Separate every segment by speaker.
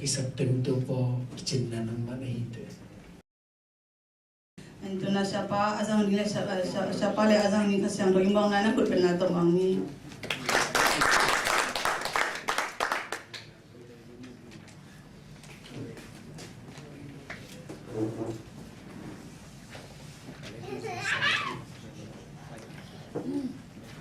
Speaker 1: isap tentu po cinta nama itu.
Speaker 2: Itu na siapa azang ni siapa le azang ni kasi ang imbang na nakul na to mangi.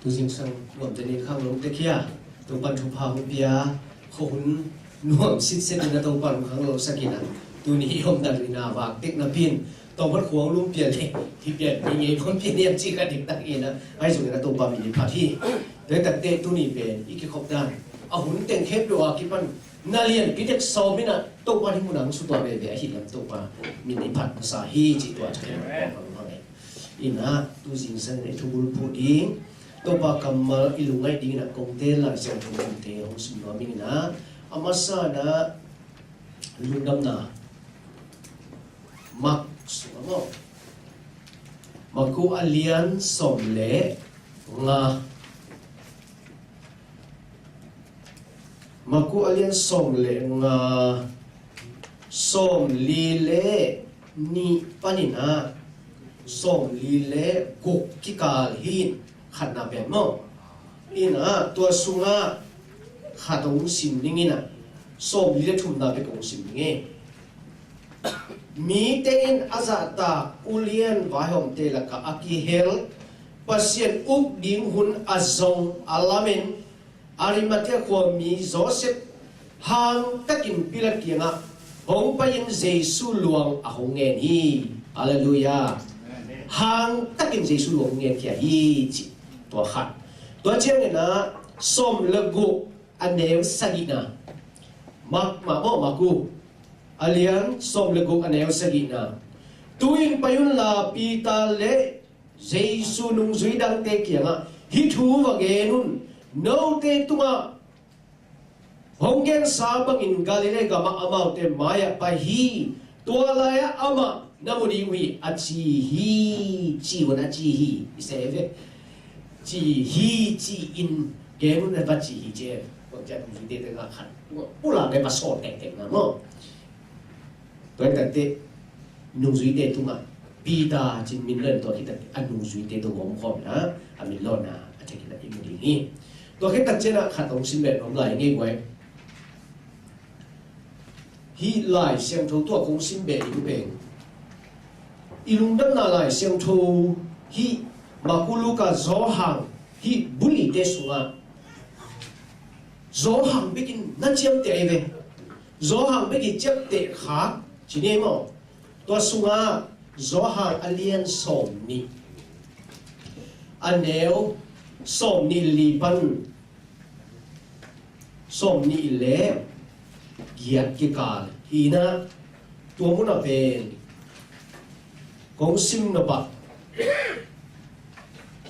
Speaker 3: Tu sing sang nuam jadi khang long te kia tu pan thu pa hu pia khun nuam sit set na tu pan khang lo sakina tu ni yom dar na wa tek na pin to par khuang lum pia le thi pia ni ngai khon pia ni chi ka dik tak ina ai su na tu pa mi pha thi te tak te tu ni pen iki khop dan a hun teng khep lo a ki pan na lian ki tek so mi na to pa ni mu nang su to be be hi lam to pa mi ni phat sa hi chi to a thai ina tu sing sang ne thu bul pu ding to pa kamal ilungai ding na kongte la siang kongte hong sum no ming na amasa na lundam na mak sumo maku alian somle nga maku alian somle nga som li le ni panina som li le kuk kikal hin khát na bèn mò, ina tua sunga khát ông sim ningina, so mi le thum na be ông sim ninge. Mi ten azata ulian vahom te la ka aki hel, pasien uk ding hun azong alamen, arimatia ko mi Joseph hang takin pilat kianga, hong pa yin Jesu luang ahong ngen hi, hallelujah. Hang takin Jesu luang ngen kia hi chi. Tua khat tua chiang na som legu anew sagina mak ma mo maku alian som legu anew sagina tuin payun la pita le Jesu nung zui dang te kianga hi thu wa ge nun no te tunga honggen sa bangin galile ga ma amau te maya pa hi tua la ya ama namudi wi achi hi chi wana chi hi iseve chỉ hi chỉ in cái lúc này bắt chỉ hi chứ còn chắc cũng đi tới ngã khăn bù là cái bắt sọt tẹt tẹt ngã nó tôi tận tệ nung duy tệ tung à pita chính mình lên tôi khi tận ăn nung duy tệ tôi gom gom na à mình lo na à chắc là im đi nghe tôi khi tận trên là khát ông xin mẹ ông lại nghe quay hi lại xem thấu tôi cũng xin mẹ im bền ilung đâm na lại xem thấu hi makuluka zohang hi buli te sunga zohang bikin na chiam te eve zohang bikin chiam te kha chine mo to sunga zohang alien som ni aneo som ni liban som ni le giat ki kal hina tuamuna pen kong sim na ba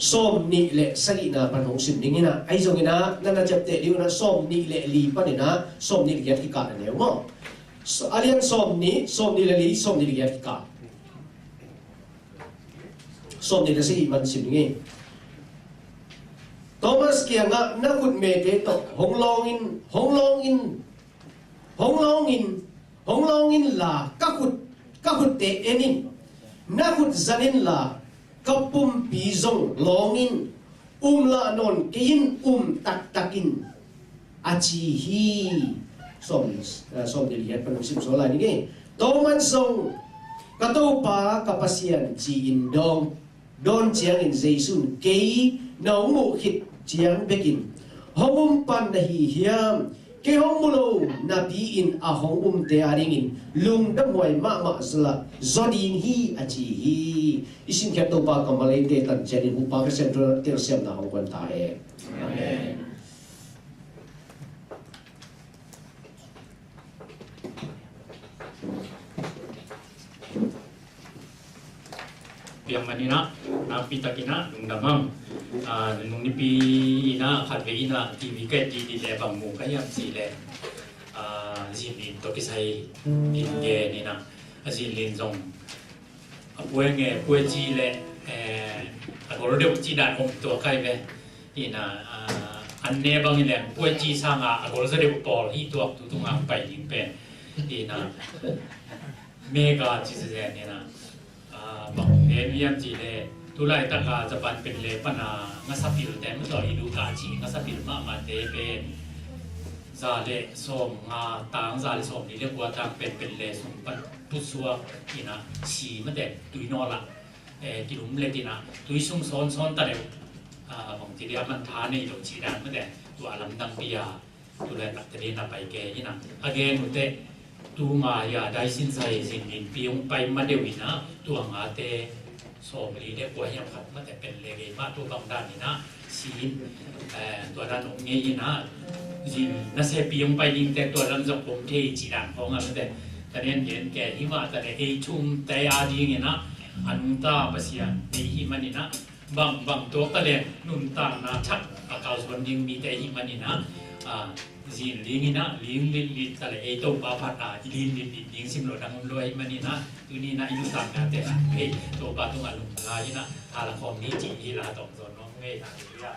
Speaker 3: som ni le sagi na pan hong sim ding ina ai zong ina na chap te diu na som ni le li pan ina som ni giat ki ka na ne mo alian som ni le li som ni giat ki ka som ni le si man sim ding Thomas kia nga na kut me te to hong long in la ka kut te enin na kut zanin la kapum pizong longin la non kein tak takin achi hi som de lihat penusim sola ni ke toman song kato pa kapasian chi in don chiang in Jesu ke nau mu khit chiang bekin homum pan na hi hiam ke homulo na bi in a hongum te aringin lung da moi ma sala zodin hi achi hi isin kya to pa kamalai te tan chani hu pa ka central ter sem na hongwan ta he amen
Speaker 4: piang manina pita kina nung damang nung nipi ina khatve ina TV ke di le bang mu kayam si le zin lin to kisai in ge ni na zin lin zong apue nge pue ji le agoro de ji dan om to kai ve ina an ne bang le pue ji sanga agoro se de pol hi to tu tu ngang pai ding pe thì là mega chỉ là này là bằng đến yếm chỉ là tu lại tất cả tập bảnเป็นเลยปัญหางั้นสับปิลแต่ไม่ต่อยดูการจีงั้นสับปิลมาเตเป็นซาเลสมงาต่างซาเลสมนี่เรียกว่าต่างเป็นเลยสมปันทุสัวที่นะสีมันแต่ตุยนอละกิลุมเลยที่นะตุยซุ่มซ้อนตะเร็วบางทีเดียมันทานในหลงชีดันมันแต่ตัวลำดังปียาตัวแรกตัดเรียนไปแกนี่นะอาเกนมุเตตัวงายาได้สินใจสินดินปียงไปมาเดียวนะตัวงาเตสมรีเรียกว่ายังขัดมันแต่เป็นเลยมาตัวบางด้านนี่นะสีตัวด้านของเงี้ยนะจินนั่นเสียปียงไปยิงแต่ตัวลำดังผมเทจีดันของมันแต่แต่เรียนเห็นแกที่ว่าแต่เอชุ่มแต่อาดีเงี้ยนะอันตาภาษาในหิมันนี่นะบางตัวก็เลยนุ่นต่างนะชักข่าวส่วนยิงมีแต่หิมันนี่นะจีนลิงนี่นะลิงแต่เอโต้ปาพัดลิงซิมโลดังรวยมันนี่นะตัวนี้นะยุสังนะแต่เฮ้ตัวปาตัวอารมณ์ลายนะทาละครนี้จีนีลาตองส่วนน้องเมย์ทางนี้ละ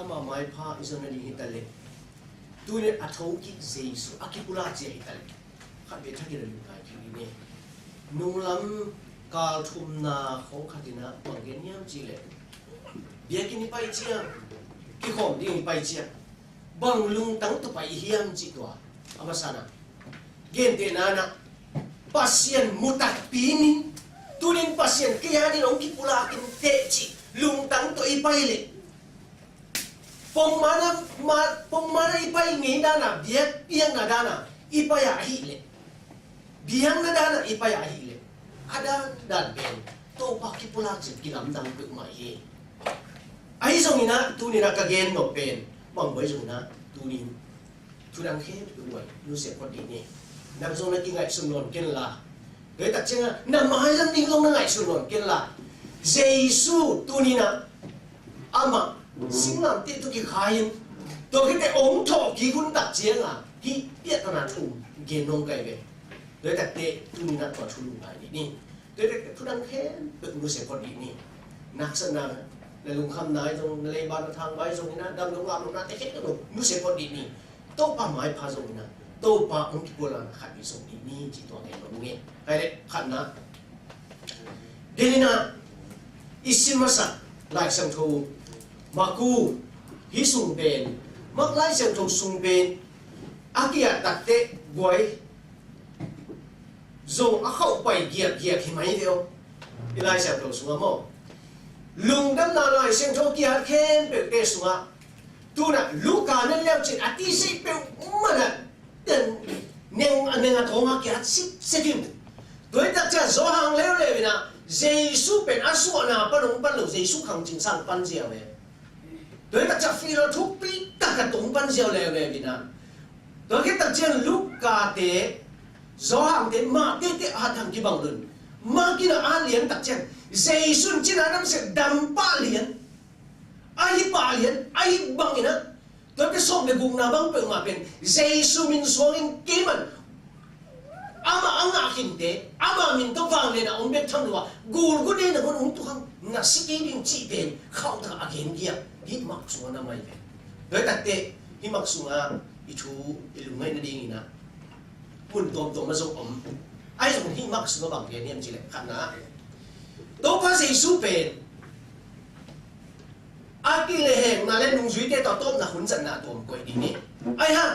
Speaker 3: ama mai pha izonali hitale tuine athau ki jesu akipula je hitale khabe thakira lu kai ki ne nulam kal thumna kho khatina pangeniam chile biakini pai chia ki khom ding pai chia bang lung tang tu pai hiam chi to amasana gente nana pasien mutak pinin tunin pasien kaya ni ong kipula kin techi lung tang to ipai le pong mana ipai ni dana biak piang na dana ipai ahi le biang na dana ipai ahi le ada dan ben to pa kipula chi kilam dang pe ma ye ai zong ina tunina ka gen no pen mong boy zong na tunin tunang khe pe wai lu se ko di ni nam zong na ki ngai sun non ken la để đặt chân nằm hai lần đi không ngày xuân rồi kia là Giêsu tu ni na ama sinh làm tiết tu kia khai tôi cái ống thọ kỳ quân đặt chân à khi biết là thủ kiến nông cái về để đặt tệ tu ni na còn thủ lại đi để đặt tu đang khen được người sẽ còn đi nè nát sân nào là lùng khăm nói trong lê ban thang bay trong na đâm lùng làm lùng na thế được người sẽ còn đi nè tôi pa mai pa trong na tôi pa ông kia là khai bị sống đi nè chỉ toàn này mà nghe hay đấy khăn na đây na isin masa lại sang thu maku hi sung ben mak lai sang thu sung ben akia đặt tệ boy dùng a khẩu bảy giặc thì mấy điều đi lại sang thu sung mo lùng đâm nào lại sang thu kia khen bể tê sung à tu na luka nên leo chuyện ati si bể mà na den neng thong a kia si kim đối tác cha gió hàng leo leo na Giêsu bên asu na pan lo Giêsu khang chính sang pan jiao le đối tác cha phi lo thúc pi ta tung pan jiao leo leo na đối cái tác cha Luca te gió hàng te ma te thằng ki bang lun ma ki na an lian tác cha Giêsu chỉ là nam sẽ đam pa lian ai bang ina đối cái song de gung na bang pe ma pen Giêsu min soin kiman ama anga kinte ama min to wang le na on bet tham lo gul gu ne na gon tu khang na siki ding chi pen khau ta again dia hi mak su na mai pen doi ta te hi mak su nga I thu ilung ngai na ding ina pun tom ma zo om ai zo hi mak su bang ke niam chi le khan na to pa se su pen a ki le he na le nung zui te to tom na hun chan na tom koi ding ni ai ha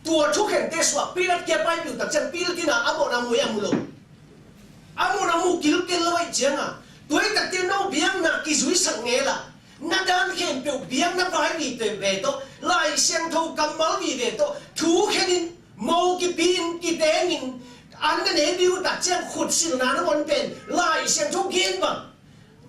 Speaker 3: tua thuốc hẹn tê xoa pilat kia bay biểu tập chân pilat kia na amo na mui amulo amo na mu kil kil loi chiang à tuổi tập tiên nâu biang na ki zui sang nghe là na dan hẹn biểu biang na bay vì tê về to lại xem thâu cầm máu vì về to thú hẹn mâu ki pin ki té nhìn anh cái này biểu tập chân khụt xịn na nó còn bền lại xem thâu kiên bằng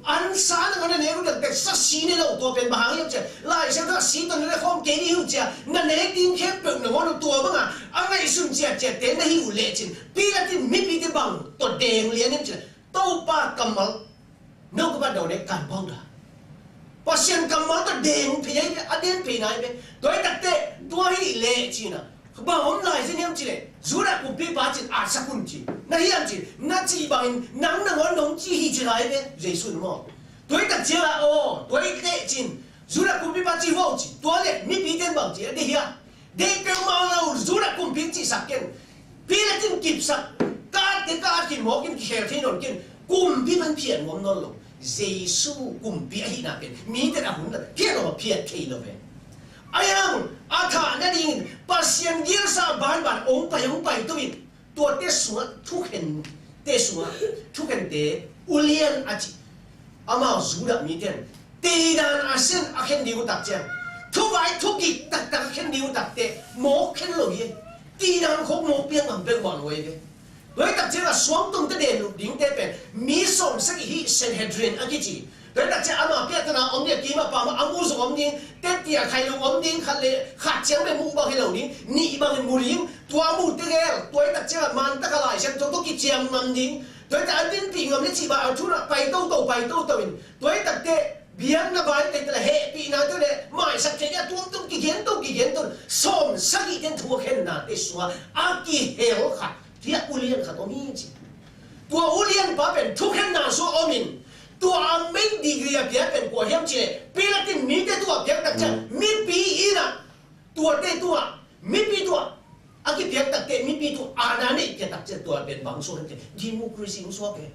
Speaker 3: anh sáng nó này cũng được cái sắc xí này đâu tua bên bahang như vậy lại xem các xí tuần này không kế đi hữu chưa nên này tin khép bự nó nó tua bằng à anh này xuân chia chia đến này hữu lệ chín pi là tin mít pi bằng tuần đèn liền như vậy tàu pa cầm máu nếu các bạn đầu này cản bong đã và xem cầm máu tuần đèn thì ấy anh đến thì này bên tôi đặt tệ tua hữu lệ chín à bằng hôm nay sẽ nhắm chỉ này dù là cũng bị bắt chín à sắc quân chín na hiam chỉ na chỉ bằng nắng na ngon nông chỉ hi chỉ lại bên dễ xuân mà tôi đặt chỉ là tôi tệ chín dù là cũng bị bắt chỉ vô chỉ tôi lệ mi bị tên bằng chỉ để hiam để cái mau lâu dù là cũng bị chỉ sắc kiến bị là tin kịp sắc cá kiến mỏ kiến khéo thế nón kiến cũng bị phân phiền ngom nón lâu dễ su cũng bị hi na bên mi tên là hùng là phiền nó phiền thế lâu bên ayang atha na ding pasien gil sa ban ong pai tu in tua te suat thu khen te ulian achi ama zuda mi ten te dan asen akhen diu tak cha thu vai thu ki tak khen diu tak te mo khen lo ye ti dan khok mo piang am pe wan we ve với tak cha la swang tung te de lu ding te pen mi som sa hi Sanhedrin akichi đấy là cha ama biết thế nào ông điệp kí mà bảo mà ông mua dùng ông đi tết tiệt khai lục ông đi khát lệ khát chén về mua bao cái lẩu đi nị bằng cái mua đi tua mua thế cái tuổi đặt cha man tất cả lại xem tôi kí chém ngâm đi tuổi đặt anh tin bị ngâm đi chỉ bảo chú là bay đâu mình tuổi đặt thế biến nó bay thế là hệ bị nào thế này mãi sắc thế này tuông kỳ kiến tôi xóm sắc cái tên thua khen nào để xóa aki heo khát thiệt ulian khát ông đi tua ulian bảo bên thua khen nào số ông mình tua main degree pia pen ko hiam che pela tin mi te tua pia tak cha mi pi ina tua te tua mi pi tua aki pia tak te mi pi tu ana ne ke tak cha tua pen bang so te democracy so ke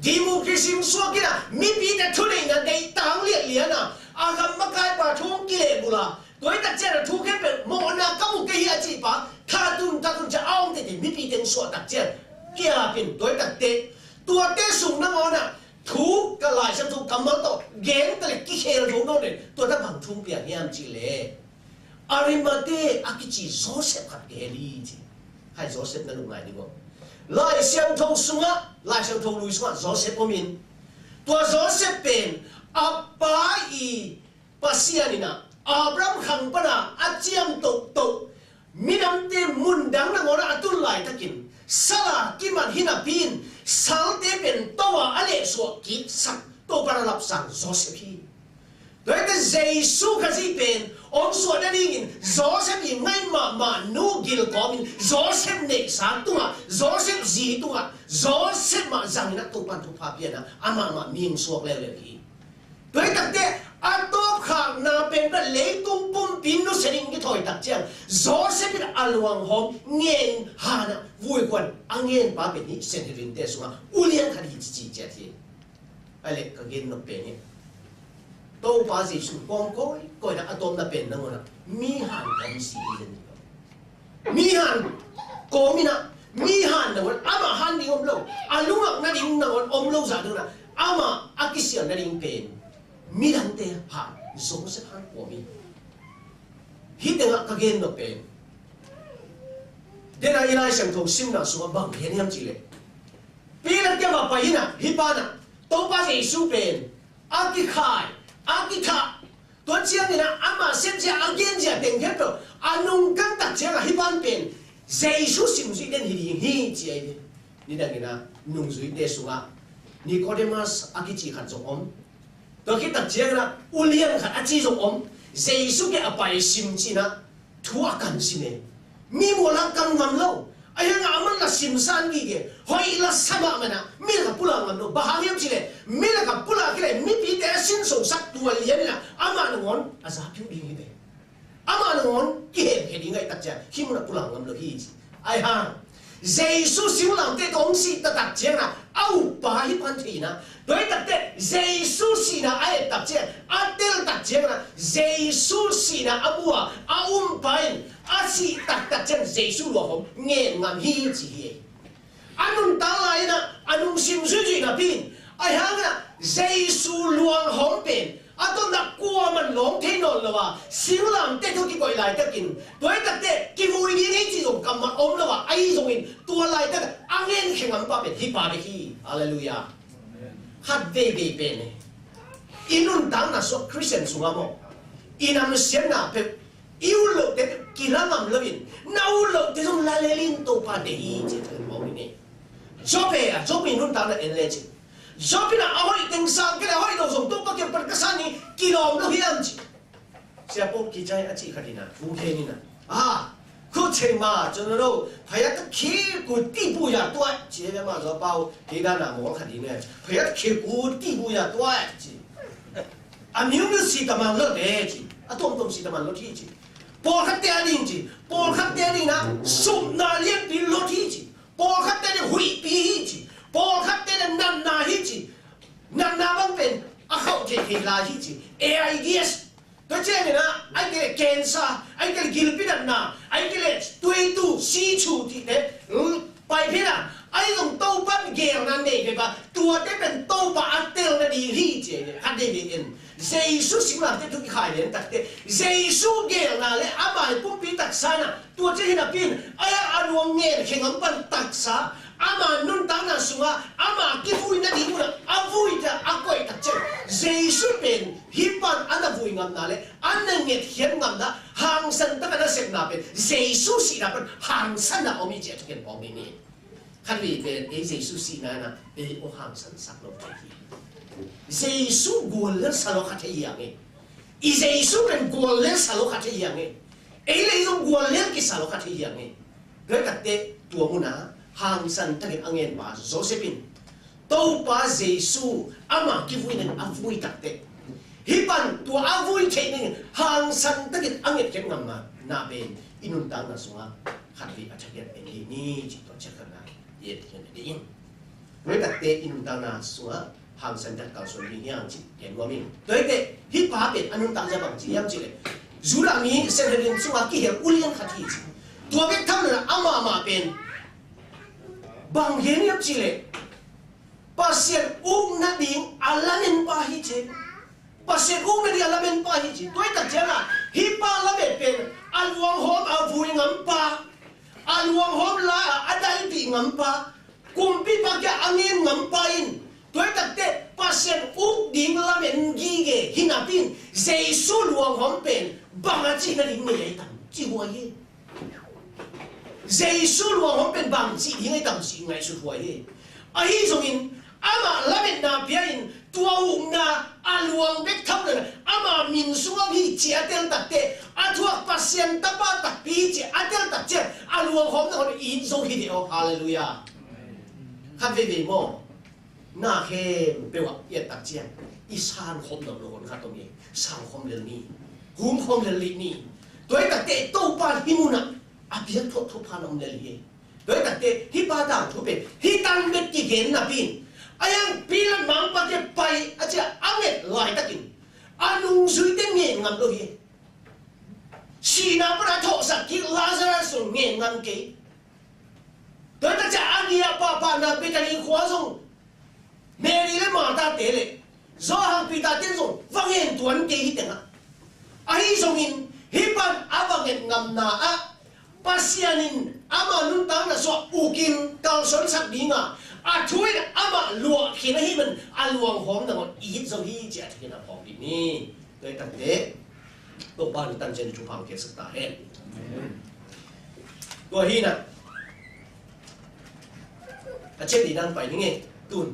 Speaker 3: democracy so ke na mi pi te thu nei na dei tang lia lia na agam makai pa thong ki le bula toi tak cha thu ke pe mo na ka mu ke hi chi pa tha tun cha aung te mi pi ten so tak cha kia pen toi tak te tua te sung na mo na thu ka lai sam thu kamal to gen ta le ki khel do no ne to ta bang thung pia hiam chi le arimate akichi Joseph khat ge li chi hai Joseph na lu ngai ni bo lai siam thong sunga lai siam thong lui sunga Joseph pomin to Joseph pen apa I pasianina Abraham khang pana achiam to minam te mundang na ngora atul lai takin sala kiman hina pin salte pen tawa ale so ki sak to para lap sang Joseph hi doi ta Jesus kasi pen on so na ringin Joseph I ngai ma nu gil komin Joseph ne sa tunga Joseph ji tunga Joseph ma jang na to pan to pa piana ama ming so le hi doi ta te atop khang na pen ba le tung pum pin no sering ki thoi tak chang Joseph ina alwang hom ngen hana vui quan angen ba be ni senhirin te sunga ulian khari chi chi thi ale ka gen no pe ni to ba ji su kong koi na atom na pen na ngona mi han kan si len mi han ko mina mi han na ngona ama han ni om lo alungak na ding na ngona om lo za du na ama akisian na ding pen mi dan te ha Joseph han ko mi hi te nga ka gen no pen dena ina sang tho sim na so bang hen yam chi le pila ke ba pa ina hi pa na to pa se su pen aki khai aki tha to chiang ina ama sem che again ja deng ke to anung kan tak che hi pan pen Jesus sim ji den hi chi ai ni da ina nung zui te su nga Nicodemus aki chi khat jong om to khi tak che na ulian khat a chi jong om Jesus ke apai sim chi na thu akan sine mi mo lang kam ngam lo aya nga aman la sim san gi ge hoi la sama mana mi la pula ngam no bahangiam chile mi la ka pula kile mi pi te sin so sak tu lian na ama ngon asa pyu ding ge ama ngon ki he ding ai tak cha hi mo la pula ngam lo hi ai ha Jesus siu lang te dong si ta tak che na au ba hi pan thi na doi tak te Jesus si na ai tak che atel tak che na Jesus si na abua pain asi tak chen Jesus lo hom nge ngam hi chi hi anun ta lai na anung sim su ji na pin ai hang na Jesus luang hom pen aton na kwa man long the no lo wa siu lam te thu ki koi lai ta kin doi tak te ki vui ni nei chi dong kam ma om lo wa ai zong in tua lai ta angen khengam pa pe hi pa be hi hallelujah hat ve pe ne inun dang na so Christian su mo inam sem na pe iu lo te kilamam lovin nau lo te som la lelin to pa de hi che te mo ni jope nun ta na en le chi jope na ahoi teng sa ke la hoi do som to pa ke par ka sa ni kilom lo hiam chi sia po ki jai a chi khatina fu ke ni na ku che ma chon ro phaya ta khi ku ti bu ya twa che ya ma zo bao ke da na mo khati ne phaya khi ku ti bu ya twa chi a miu mu si ta ma lo de chi a tom si ta ma lo thi chi Paul khát tiền đi chứ, Paul khát tiền đi na, sum na liên đi lót hi chứ, Paul khát tiền hủy pi hi chứ, Paul khát tiền năn na hi chứ, năn na bang pen, khâu thì là hi chứ, AIDS, tôi chơi này na, anh cái cancer, anh cái gilpin na, anh cái tuổi tu si chu thì đấy, bài thế nào, anh dùng tàu bắt gèo nan này cái ba, tua đấy bên tàu bắt tiêu na đi hi chứ, khát đi bên Jesus siu lam te thu ki khai len tak te Jesus ge na le ama pum pi tak sa na tua che hina pin aya anuang nge khengam pan tak sa ama nun ta na sunga ama ki vui na di mu na avui ta akoi tak che Jesus pen hi pan ana vui ngam na le anna nge hian ngam na hang san ta na sek na pen Jesus si na pan hang san na omi che ken omi ni khan wi pen Jesus si na o hang san sak lo ta hi Jesus gol le salo khat yang e Jesus pen gol le salo khat yang e le zong gol le ki salo khat yang e ge kat te tua mu na hang san ta ke angen ba Josephine tàu pa Giêsu ama kivui nên avui tak te hi pan tua avui the nên hang san ta kit anget kem ngam na ben inun tang na sunga khati achakiat en hi ni chi to chakana ye thian de in với tak te inun tang na sunga hang san tak kal son hi yang chi ken wa min toi te hi pa ben anun tang ja bang chi yang chi le zura mi sen hedin sunga ki he ulian khati chi tua bet tham na ama ben bang hen yap chi le pasien na ding alamen pa hi che pasien na ding alamen pa hi che toi tak jana hi pa la bet pen alwang hom avui ngam pa alwang hom la adai pi ngam pa kumpi pa kya angin ngam pa in toi tak te pasien ding lamen gi ge hinapin Jesu luang hom pen bang chi na ding nei tam chi hua ye Jesu luang hom pen bang chi ding ai tam chi ngai su hua ye ai zong in ama lamet na piain tua na aluang bek thap na ama min sunga hi chi atel tak te athua pasien tapa tak pi chi atel tak che aluang hom na hon in zo hi de oh hallelujah khat ve mo na he pe wa ye tak chian i san hom na lo hon khat tong ye sang hom le ni hum hom le li ni toi tak te to pa himuna apian tho pha nam le li toi tak te hi pa dang thu pe hi tan bet ki gen na pin ayang pilan mang pa ke pai acha anget lai takin anung zui te nge ngam lo hi sina pra tho sa ki Lazarus nge ngam ke toi tak cha agia pa na pe ta ni khwa song Mary le ma ta te le zo hang pi ta tin song wangen tuan ke hi tenga ai song in hi pan awanget ngam na a pasianin ama nun tang na so ukin kal son sak dinga a thui ama luo khina hi man aluang hom na ngon i zo hi ja thina phong di ni toi tak te to ban tan chen chu phang ke sakta he to hi na a che di nan pai ni nge tun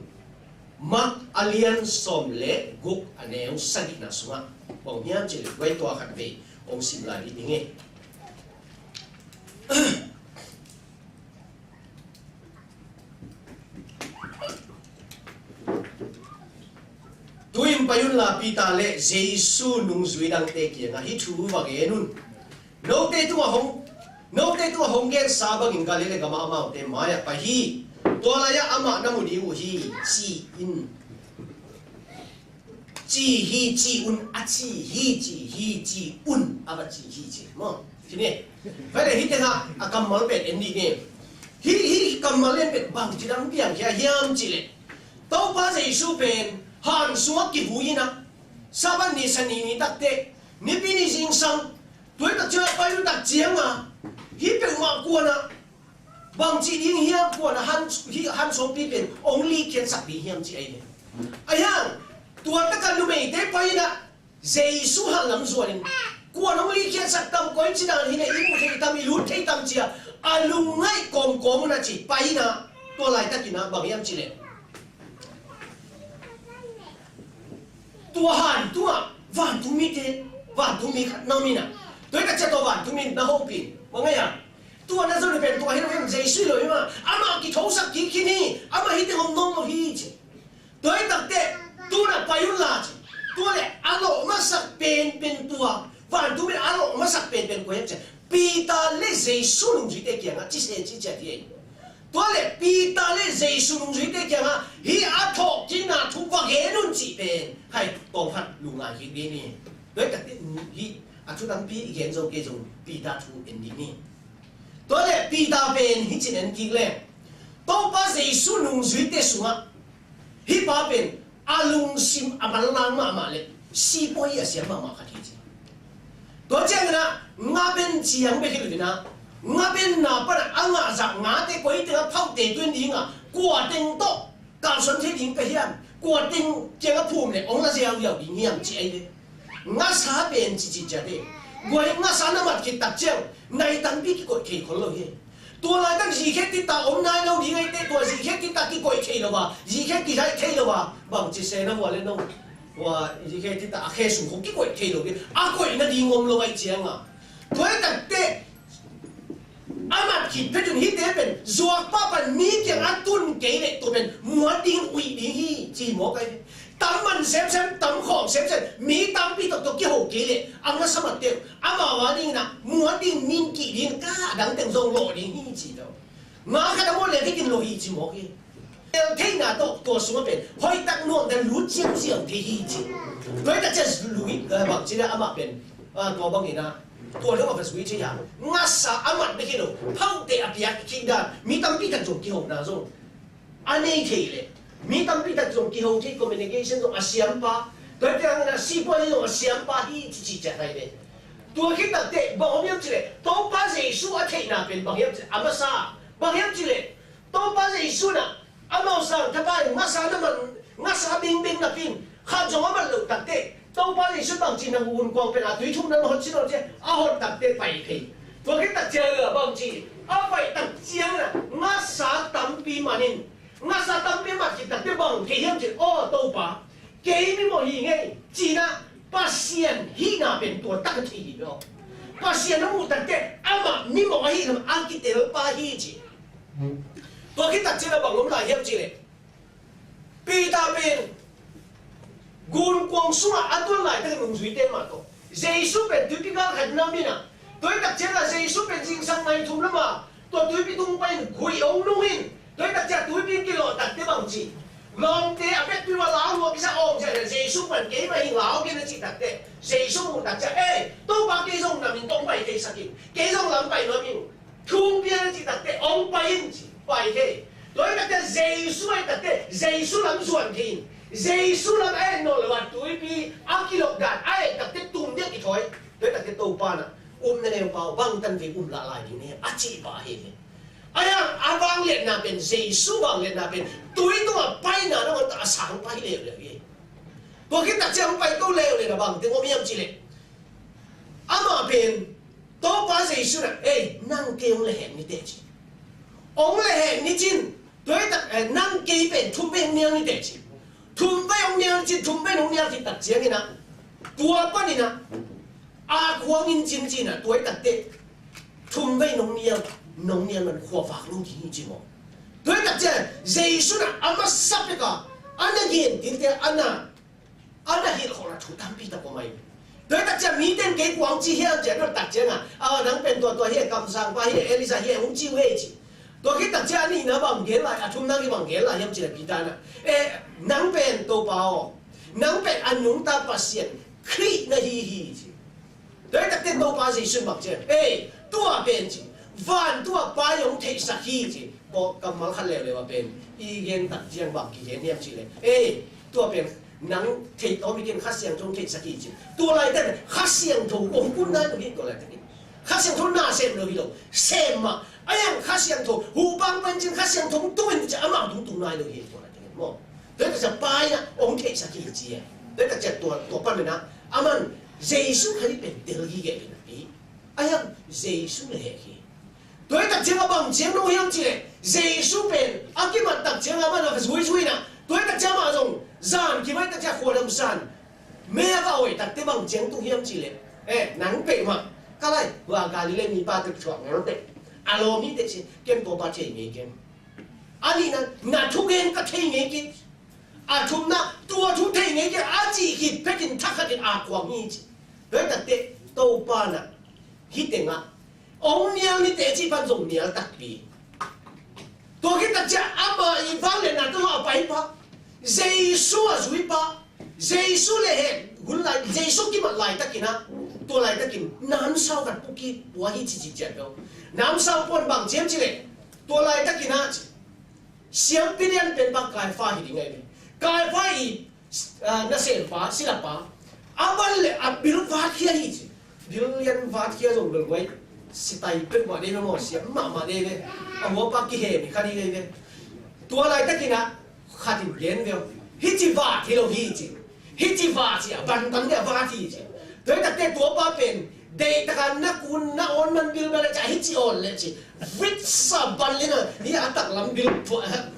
Speaker 3: mak alian som le guk aneu sagi na sunga bong hiam che le wai to khat ve ong sim lai di nge tuim payun la pita le Jesu nung zui dang te kia nga hi thu wa ge nun no te tu hong gen sa bang in galile gama ma te maya pa hi to la ya ama na mu di u hi chi un a chi un aba chi mo kini fa de hi te ha akamal bet endi ne hi kamalen bet bang jidang piang kya hiam chi le to pa Jesu pen han suak ki huina saban ni sani ni takte ni pini jing sang toi tak cha pai lu tak chiang ma hi pe ma ko na bang chi ding hiam ko na han so pi pen only can sak bi hiam chi ai ne ayang tua ta kan lu mei te pai na Jesu han lam zuarin ko na only can sak tam ko chi dan hi ne i mu thei tam i lu thei tam chia alung ngai kom na chi pai na to lai ta ki na bang hiam chi le tua han tua van tu mi khat na mi na toi ka cha to van tu mi na ho pin ma ngai ya tua na zo le pen tua hi no Jesu lo ma ama ki thau sak ki ki ni ama hi te hom nom lo hi che toi tak te tu na payun la che tua le alo ma sak pen tua van tu mi alo ma sak pen ko che pi ta le Jesu lung ji te kia nga chi se chi cha ti tua le pi ta le Jesu lung ji te kia nga hi a tho ki na thu wa ge nun chi pen hai tong hat lu nga hi ni ni toi tak te hi a thu dang pi gen zo ke jong pi ta thu en ni ni to le pi ta pen hi chin en ki le to pa Jesu lung ji te sunga hi pa pen alung sim amal lang ma le si poi a sia ma kha thi to chang na nga ben chiang be hi na nga ben na pa anga za nga te koi te phau te tuen ding a kwa teng to ka son the ding ka hiam kwa teng che ga phum le ong la sia yau ding hiam chi ai de nga sa ben chi ja de goi nga sa na mat ki tak cheu nai tan bi ki ko ke khol lo he to la dang ji khe ti ta om nai lo ding ai te to ji khe ti ta ki koi ke lo ba ji khe ki sai ke lo ba bang chi se na wa le no wa ji khe ti ta a khe su ko ki koi ke lo ke a koi na ding om lo ai chiang a toi tak te amat ki ขีดเพชรฮิตเดเป็นจวกป้าปันมีเกี่ยงอัตุนเกเรตัวเป็นมัวดิ้งอุยดิ้งฮีจีหมอไก่ตำมันเซมตำของเซมมีตำปีตกเกี่ยวเกเรอังกฤษสมัติเดียวอามาวาดิ้งนะมัวดิ้งมินกีดิ้งก้าดังเต็งทรงโลดิ้งฮีจีเดียวมาขนาดว่าเลยที่กินโลฮีจีหมอไก่เที่ยงนาตัวสมเป็นหอยตักนวลแต่รู้เจียงที่ฮีจีโดยแต่จะรู้บางทีนะอามาเป็นตัวบางทีนะตัวเรื่องมันสวยจริงๆงัสอามัดไม่คิดหรอกเท่าแต่อภิยักษ์คิดได้มีตั้งปีตั้งจงกี่หกนะส่งอันนี้ที่เลยมีตั้งปีตั้งจงกี่หกที่ communication ตรงอาเซียนป้าโดยที่นั่นซีพอที่ตรงอาเซียนป้าที่จีจะได้เลยตัวคิดตั้งแต่บางอย่างจีเลยตัวป้าเจสุอาเทน่ะเป็นบางอย่างจีอามาซาบางอย่างจีเลยตัวป้าเจสุน่ะอามาซาถ้าไปงัสนั่นมันงัสบิงนะพินข้าจงว่ามันหลุดตั้งแต่ตัวป้าที่สุดบางทีนั่งวุ่นกวางเป็นอาตุยทุ่มนั้นหดชิ้นหดเจ้าหดตัดเตะไปทีตัวคิดตัดเจอบางทีเอาไปตัดเจียงน่ะงัดสาตั้มปีมานินงัดสาตั้มปีมาคิดตัดเตะบางทียังจีโอ้ตัวป้าเกี่ยไม่หมดยังไงจีน่ะป้าเสียนฮีน่ะเป็นตัวตัดทีเนาะป้าเสียนนั่งตัดเตะอามานี่หมดฮีน่ะอังกฤษเตะป้าฮีจีตัวคิดตัดเจอบางลมไหลยังจีเลยปีตาเป็นกุนกวางสุนัขอันตัวไหนตั้งนุ่งสุยเต็มมาตัวเจสุเป็นทุกที่การขัดน้ำนี่นะตัวตักเจ้าเจสุเป็นจริงสังไม่ทุ่มละมาตัวทุกที่ทุ่งไปคุยองนุ่งหินตัวตักเจ้าทุกที่กิโลตัดเตะบางจีลองเตะแบบที่ว่าล้าวหัวพิซซ่าองใช่ไหมเจสุเป็นเกย์มาหิ้งล้าวกินจีตัดเตะเจสุมุตักเจ้าตัวปากเกย์ส่งน้ำมินต้องไปเกย์สักทีเกย์ส่งลำไปน้ำมินทุ่งเพียงจีตัดเตะองไปหิ้งจีไปเกย์ตัวตักเจ้าเจสุไอ้ตัดเตะเจสุลำส่วนกินเจสุลังนอลวัดตัวพี่อากิโลกันตัดเตตุ้มเดียกอีถอยโดยตัดเตตัวปานะนั่นเองเปล่าบางตันวีละลายที่นี่อาชีพอะไรเนี่ยยังบางเล่นน่ะเป็นเจสุบางเล่นน่ะเป็นตัวไปน่ะนั่นก็อาสังไปเลวเลยตัวคิดตัดเจ้าไปตัวเลวเลยนะบางแต่ว่าไม่ยอมจีเลยอามาเป็นตัวปาเจสุน่ะนั่งเกยองเลยเห็นนี่เด็ดองเลยเห็นนี่จริงโดยตัดนั่งเกยเป็นทุ่มเป็นเนียงนี่เด็ดทุ่มไปองเนียงจีทุ่มไปองเนียงจีตัดเจียงนี่นะตัวป้านี่นะอาควงอินจินจีนะตัวตัดเตะทุ่มไปองเนียงมันขวบฝากลูกที่นี่จีโมตัวตัดเจียงเจสุนะอามาสับไปก่อนอันนั้นเย็นทีเดียวอันนั้นเห็นของเราถูกทำพิธีก็ไม่ตัวตัดเจียงมีเต้นเกี่ยวกับจีเฮียเจ้าตัดเจียงนั่งเป็นตัวเฮียกำสังไปเฮียเอลิซาเฮียหุ่นจีเวจีตัวคิดตัดเจ้านี่นะบางเกล้าทุ่มนั่งที่บางเกล้ายังจีนพิธานะนั่งเป็นตัวเปล่านั่งเป็นอันนุ่งตาปัสเซียนคลีนะฮีจีโดยตัดเต้นตัวป้าจีสุนบักเจ้าตัวเป็นจีวันตัวป้ายงเทสักฮีจีบอกกำมังขันเลยว่าเป็นอีเกนตัดเจียงบักกี่เกนเนี่ยจีเลยตัวเป็นนั่งเทตอมิเกนข้าเสียงทงเทสักฮีจีตัวอะไรแต่ข้าเสียงทงองค์กุนได้ตรงนี้ตัวอะไรตรงนี้ข้าเสียงทงน่าเซมเลยพี่น้องเซมมายังข้าเสียงทงหูบังเป็นจริงข้าเสียงทงตัวนี้จะอามาตุ้งนายเลยตัวอะไรตรงนี้มั้งโดยแต่จะไปนะองค์เทสักฮีจีโดยแต่จะตัวปั้นเลยนะอามันเจสุใครเป็นเดลฮีเกเป็นนะพี่ยังเจสุเลยเฮ้โดยแต่เจ้าบางเจ้าโน้ยังจีเจสุเป็นอากิมันตักเจ้ามันน่ะสวยๆนะโดยแต่เจ้ามาส่งจานกี่ไม่แต่เจ้าขวดน้ำจานเมียก็เอาไว้ตักที่บางเจ้าตุ้งยังจีเลยหนังเป็ดมาก็เลยว่ากาลิเลมีปาตึกช่วงนั้นเด็กอารมณ์นี้เด็กสิเกมตัวปาเทียงเกมอันนี้นะนัดทุกเกมก็เทียงเกมทุกนะตัวทุกเทียงเกมอาจีฮิตเป็นกินทักกันอากวางนี้จีโดยแต่เด็กตัวปานะฮิตเองอ่ะองเนียนี่เตจิพันส่งเนียตักปีตัวคิดตัดจะอาบอีฟังเลยนะตัวเอาไปปะเจสุอ่ะสุยปะเจสุเลยเห็นหุ่นไหลเจสุกี่มันไหลตักกินนะตัวไหลตักกินน้ำเศร้ากันปุ๊กกี้ตัวฮิจิจิเจ็บแล้วน้ำเศร้าปนบางเจียมจิเลยตัวไหลตักกินนะเสียงเปลี่ยนเป็นบางกายฟ้าหิยังไงเนี่ยกายฟ้าอีน่าเสียฟ้าศิลปะอาบันเลยบิลวาดเทียฮิจิบิลยันวาดเทียส่งเลยไว้สิตายเป็นว่าได้ไม่หมดเสียมาได้เลยเอาหัวปากกี่เหตุคดีเลยตัวอะไรตะกี้นะขัดอยู่เย็นเดียวฮิจิวาที่เราฮิจิวาสิบันตันเดียววาที่สิโดยแต่ตัวป้าเป็นเด็กตะกันนักคุณนักอ่อนมันบิลมาเลยจะฮิจิอ่อนเลยสิวิทสาบันเลยนะนี่อัตลักษณ์บิล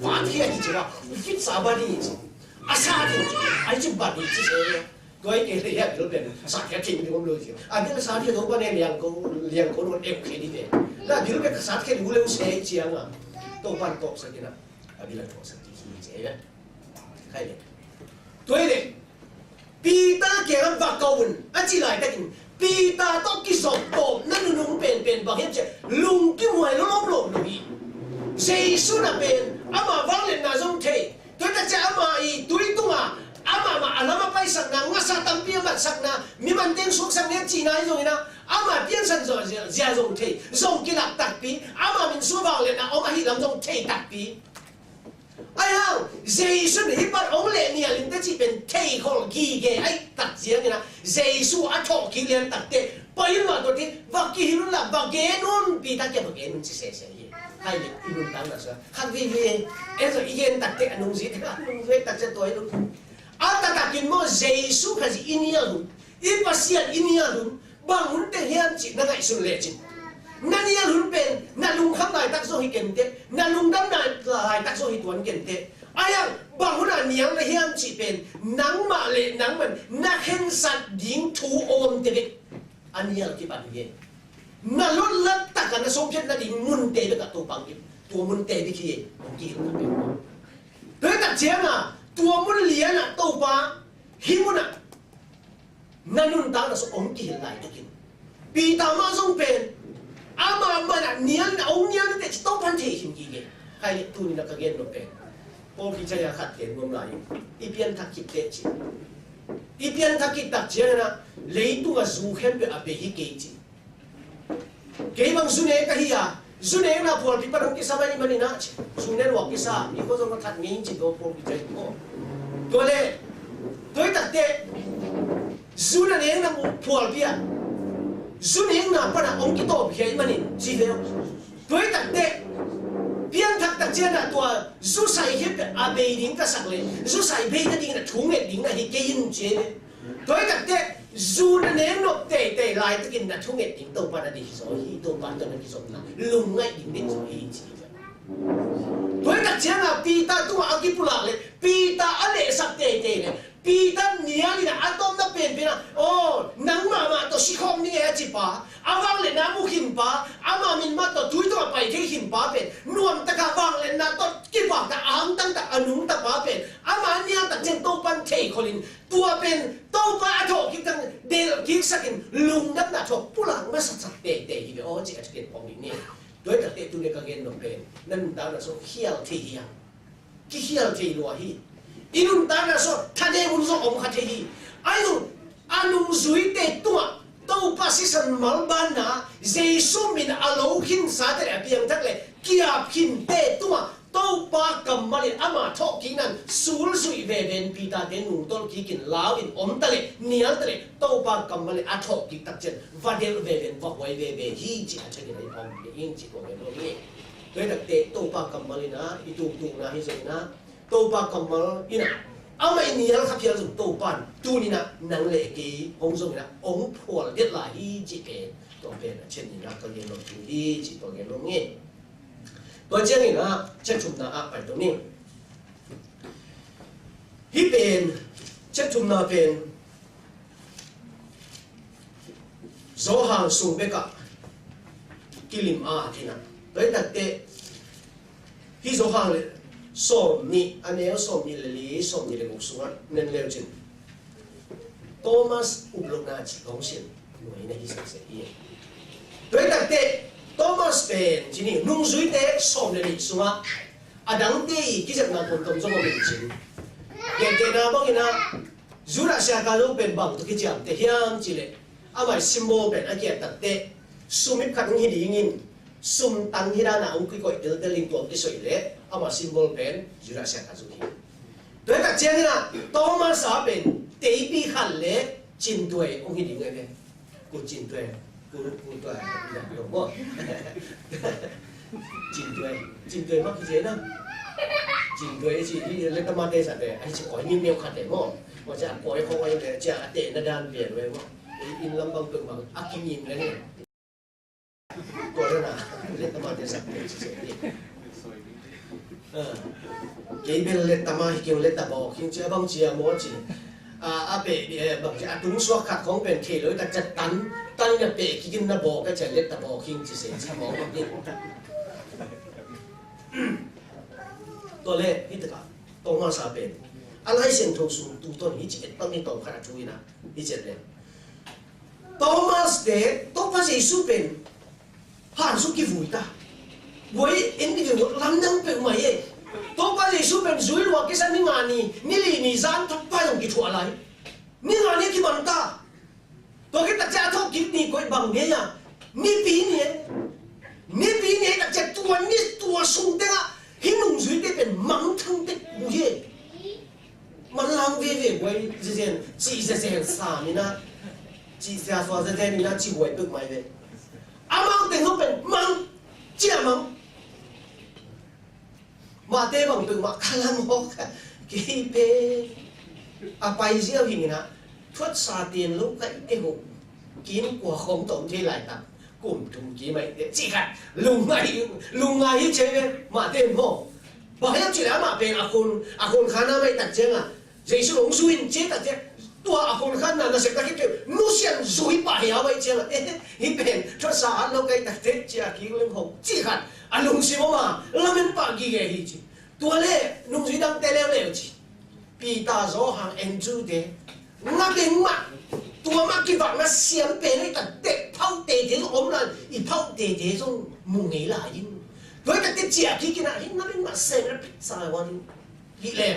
Speaker 3: วาที่ฮิจิว่าวิทสาบันนี่สิอาซาดิไอจิบันนี่สิก็ไอ้เกลี่ยบิลเป็นสักแค่ทิ้งที่ผมรู้สิอันนี้สักที่ตัวป้าเนี่ยเลี้ยงคนมันเอฟเคดีเนี่ย na bil be khasat khe lu leu se chianga to pan ko sakina abila to sakti hi che ya khai le toi le pi ta ke ram va kaun a chi lai ta kin pi ta to ki so to nan nu pen ba hem che lung ki moi lo lo lo hi Jesus na pen ama wang le na zong the toi ta cha ama I tui tunga ama ma alama pai sak na ngasa tampi ma sak na mi man teng sok sak ne chi nai zong ina ama pian san zo zia zong the zong ki lak tak pi ama min su wang le na oma hi lam zong the tak pi ai hang Jesus ni pat ong le ni alin ta chi pen the khol gi ge ai tak zia ni na Jesus a tho ki len tak te pai ma to ti va ki hi la va ge nun pi ta ke va ge nun chi se hi hai le inun tang na sa khan vi vi e zo igen tak te anung zi ta anung ve tak se toi lu ata takin mo Jesus kasi inialun ipasian inialun bangun te hian chi na ngai sun le chin nanialun pen nalung kham lai tak so hi kente nalung dam lai tak so hi tuan kente ayang bangun aniang le hian chi pen nang ma le nang man na khen sat ding thu om te anial ki ban ye nalun lat tak na som chen na ding mun te ka to pang ki to mun te di ki ki na pe pe tak chiang a tua mun lian a to pa hi mun a nanun ta na so ong ki lai ta kin pi ta ma song pen ama mana nian ong nian te to pan the him ki ge kai tu ni na ka gen no pen po ki cha ya khat ken ngom lai I pian thak ki te chi I pian thak ki tak chiang na le tu ga zu khem pe a pe hi ke chi ke bang su ne ka hi ya Zune na pol pi parang kisa mani mani na zune wa kisa I ko zong khat ngin chi do pol pi jai ko to le toi tak te zune ne na pol pi a zune na pa na ong ki to pi mani chi ve toi tak te pian thak tak chen na to zu sai hip a be ding ka sak le zu sai be na ding na thung le ding na hi ke yin che toi tak te zune ne no te lai ta kin na thung le ding to pa na di so hi to pa to na ki so na lung ngay định định rồi chi với đặc chế là pita tu mà aki pula le pita ale sak te le pita nia ni na atom na pen pen na nang ma to si khom ni e chi pa awang le na mu him pa ama min ma to tui to pai ke him pa pen nuam ta ka wang le na to ki pa ta ang tang ta anung ta pa pen ama nia ta chen to pan thei kholin tua pen to pa tho ki tang de ki sakin lung dap na tho pulang ma sak te hi be chi a chen pom ni đối đặc biệt tu ne ka gen no pen nan ta na so hial the hi ki hial the lo hi inun ta na so thade un so om kha the hi ayu anung zui te tu to pasisan mal ban na jesu min alo hin sa te piang thak le kia hin te tu to pa kam mali ama tho ki nan sul sui ve ven pi ta den nu tol ki kin lao in om ta le nial ta le to pa kam mali a tho ki tak chen va del ve ven va wai ve ve hi chi a chen ni om yin chi ko ve lo ni đối đặc te to pa kam mali na I tu na hi zai na to pa kam mal ina ama nial kha phia zum to pan tu ni na nang le ki ong zong na ong phol det la hi chi ke to pe na chen ni na ka ye lo tu hi chi to ge lo niตัวเจ้านี่นะเช็ดชุมนาอาไปตรงนี้ฮิเป็นเช็ดชุมนาเป็นโซหางสูงเบกะกิลิมอาที่นั่นโดยแต่เตะฮิโซหางเลยสมนี่อันนี้สมนี่เลยสมนี่เลยมุกสุวรรณเน้นเร็วจริงโทมัสอุบลนาจิของเสียนหน่วยในฮิสักเสียโดยแต่เตะThomas pen chini nung zui te som le ni sunga adang te ki jat na kon tom zo mo ben chin ye te na bang ina zura sha ka lo pen bang to ki jam te hiam chi le amai symbol pen a ki ta te sumip khat hi ding in sum tang hi ra na ung ki ko del del ling to ki soi le ama symbol pen zura sha ka zu hi to ta chen na Thomas a pen te bi khan le chin tuai ung hi ding le ku chin tuaiกูตัวอย่างหลวงพ่อจินตัวมากที่เจนะจินตัวไอ้ที่เล็กมาเตะสัตว์เลยไอ้ที่ก่อยมียวขัดแต่หม้อว่าจะก่อยเขาไว้เลยจะเตะนาดานเปลี่ยนไว้ว่าอินลำบากเกินมาอากิมิมแล้วเนี่ยตัวนั้นนะเล็กมาเตะสัตว์เลยเฉยๆเกย์เป็นเล็กมาฮิกิวเล็กตาบอกฮิงเจ้าบังเจียมอจี bể bằng cái đúng số khác không bên khi lối ta chặt tắn là bể khi kinh nó bỏ cái chảy lết ta bỏ khi chỉ sẽ chỉ bỏ một nhịp tôi lẽ ít cả tôi mà sao bên anh hay xem thâu xuống tu tôi ít chỉ bằng cái tôi khá chú ý nè ít chỉ lên Thomas để tôi phải gì suy bên hàn suy cái vui ta với individual làm năng bên mày ấy tôi phải gì suy bên dưới luôn cái sao ni lì gian thắp phải dùng cái thua lại ni ngani cái bằng ta tôi cái đặc giá thâu kịp ni coi bằng nghe à ni pi ni đặc giá tua sung thế à hình dung dưới cái bên mắng thằng tết bùi mà làm về quay chỉ xa mình à chỉ xa xóa mình à chỉ quay được mày về mang tiền không bên mang chỉ là mang mà tê bằng từ mà khá là một cái bê bài riêng hình nè thoát xa tiền lúc cái hộp kín của không tổng thế lại tặng cùng thùng ký mày để chỉ cả lùng ngay hết chơi mà tiền hồ bảo hiểm chỉ là mà bên akun khana mày tặng chơi à dây số lồng xuyên chế tặng chơi tua akun khana nó sẽ cái kiểu nó xem rồi bài áo mày chơi là hết bên thoát xa nó cái tặng chơi chỉ là ký lưng hộp chỉ cả lùng xí mà làm bên bạc gì cái gì tua lệ lùng xí đang tê leo chứ Pita zo hang Andrew de ngapin ma tua ma ki vang na siam pe ni ta te phau te te om la I phau te te zo mu ngai la yin với ta te chia ki ki na hin na bin ma se na sa wa hi le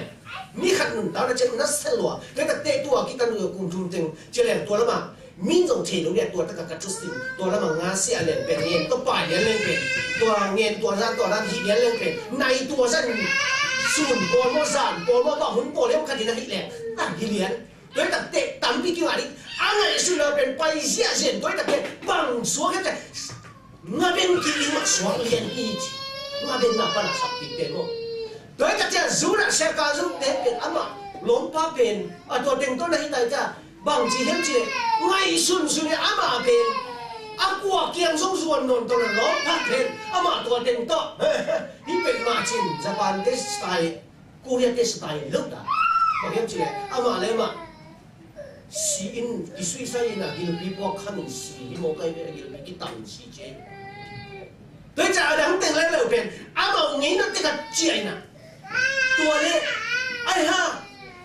Speaker 3: mi khat nun ta na chen na se lo với ta te tua ki ta nu kum tum ting che le tua la ma min zo the lo le tua ta ka tu sim tua la ma nga sia le pe yen to pa le le pe tua ngen tua ra hi le le pe nai tua san Sun bol mo san bol mo ba hun bol em khadi na hi le ta hi lian doi ta te tam pi ki wa ri angai su la ben pai sia jen doi ta te bang suo ke te nga ben ki ma suo lian ki nga ben na pa na sa pi te mo doi ta te zu na se ka zu te ben ama lom pa ben a to teng to na hi ta cha bang ji hem chi ngai sun su ne ama ben aqua kiang song suan non to na lo pa ben ama to teng to hi pe ma chin Japan test style Korea test style lúc đó mà em chỉ ama le ma si in ki sui sai na ki bi po khan si mo kai ve ki tang si che tới cha đang tên lên lều bên ama nghĩ nó cái chuyện na tua le ai ha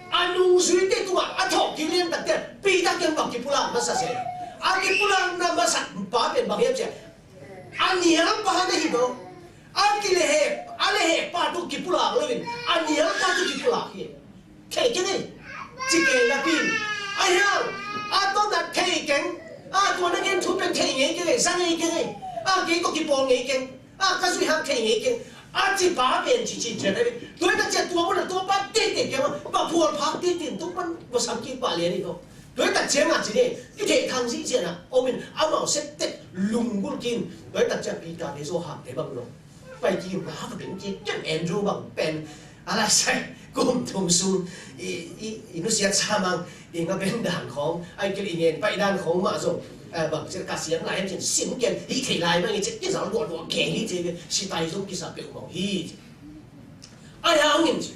Speaker 3: anu suy te tua a thok ki liên tak te pi ta kem bak ki pula ma sa se a ki pula na ma sa pa ben bak em che ania pa ha hi do Akile he pa tu kipula lovin ania pa tu kipula he ke ke ne chike la pin ai ha a to da ke ken a to na ken thu pen ke nge ke sang nge ke a ke ko kipo nge ken a ka sui ha ke nge ken a chi ba ben chi chi che ne doi ta che tua mo na to pa te te ke ma ba phul phak te tin tu pan bo sam ki pa le ni ko doi ta che ma chi ne ki te thang si che na o min a ma set te lung gul kin doi ta che pi ta de so ha te bang loไปจีนหาเป็นจีนจนแอนดรูบังเป็นอะไรใช่กุมทุมซูอินุเซียชามังอิงก็เป็นด่านของไอ้กิริเงินไปด่านของมาส่งบังจะกระเสียงไหลเห็นสิ่งเกินอีกทีไหลมันจะที่สาวรัวแก่ที่จะสิตายส่งที่สาวเปลี่ยนมองฮีไอ้เอาเงินจี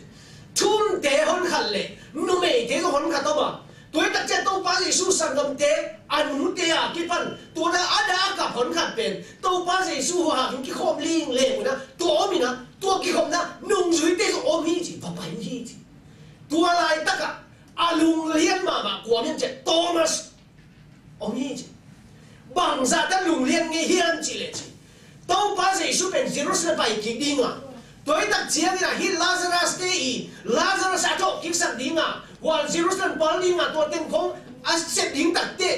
Speaker 3: ทุ่มเตะคนขัดเลยนุ่มเอ๋เตะคนขัดตัวบ่ตัวตัดเจ้าตัวป้าสิสู้สังคมเตะอันมุเตะกี่พันตัวนั้นอาดากับคนขัดเป็นตัวป้าสิสู้หากี่คอมลิงเล่นะตัวมีนะตัวกี่คอมนะนุ่งสุยเตะก็อมฮีจีป้าไปฮีจีตัวลายตะกะอาลุงเลี้ยนมากว่ามันจะโตมัสอมฮีจีบางซาตะลุงเลี้ยนเงี้ยนจีเลยจีตัวป้าสิสู้เป็นซีรุสไปกี่ดิ้งอ่ะตัวตัดเจียงนี่นะฮิลาซารัสเตอีลาซารัสอาโตกิสันดิ้งอ่ะวันซีรุสนั้นบอลลิงอ่ะตัวเต็มของอาเซตดิ้งตัดเตะ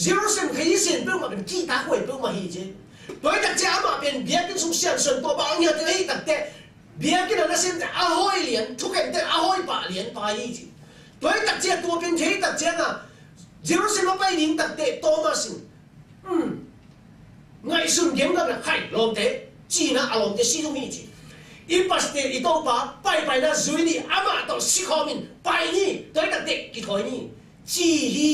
Speaker 3: ซีรุสนั้นขยี้เส้นเปล่ามาเป็นกีตาร์หวยเปล่ามาฮีเจตัวตัดเจียงมาเป็นเบียร์กินสุกเสียงส่วนตัวบางอย่างจะให้ตัดเตะเบียร์กินอะไรเส้นแต่อาห้อยเหรียญทุกอย่างแต่อาห้อยป่าเหรียญไปฮีเจตัวตัดเจียงตัวเป็นเทตัดเจียงอ่ะซีรุสนั้นมาไปดิ้งตัดเตะโตมาสิไงสุนเกมกับใครลองเตะจีน่ะอารมณ์เตะซีตรงนี้จีอีปัสเตอีโตปาไปนะซุยนี่อามาต่อสิคอมินไปนี่ตัวตัดเด็กกี่ถอยนี่จีฮี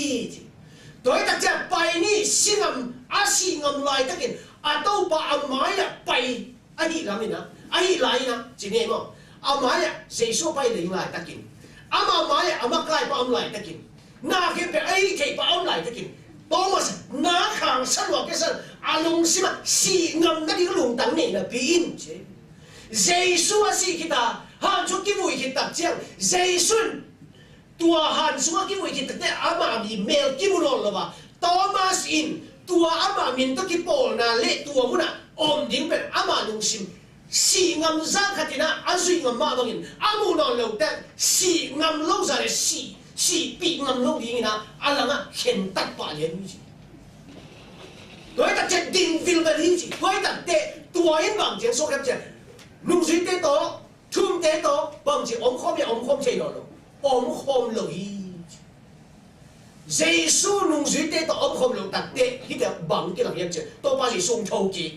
Speaker 3: ตัวตัดจะไปนี่สิงำอาสิงำลายตะกินอาโตปาอามาอยากไปอันนี้ละมินะอันนี้ไรนะจีเน่มั้งอามาอยากเสียสู้ไปเลยลายตะกินอามาอยากอามาใกล้ปาอมลายตะกิน na ke pe ai ke pa on lai takin Thomas na khang san wa ke san alung sima si ngam na di lung tang ne na pin che Jesus asi kita han chu ki vui kita chiang Jesus tua han suwa ki vui kita te ama mi mel ki mulol lo ba Thomas in tua ama min to ki pol na le tua muna om ding pe ama lung sim si ngam za khatina azui ngam ma bangin amu no lo ta si ngam lo za le si pi ngam lo ding na alanga khen tat pa len ni đối ta chết đinh phim cái gì chỉ đối ta tệ tua yên bằng tiếng số kép chết nung suy tệ to thum tệ to bằng chỉ ôm khom chơi rồi ôm khom lười Giêsu nung suy tệ to ôm khom lười tạt tệ khi cái bằng cái làm gì chết tôi bao giờ sung thâu kì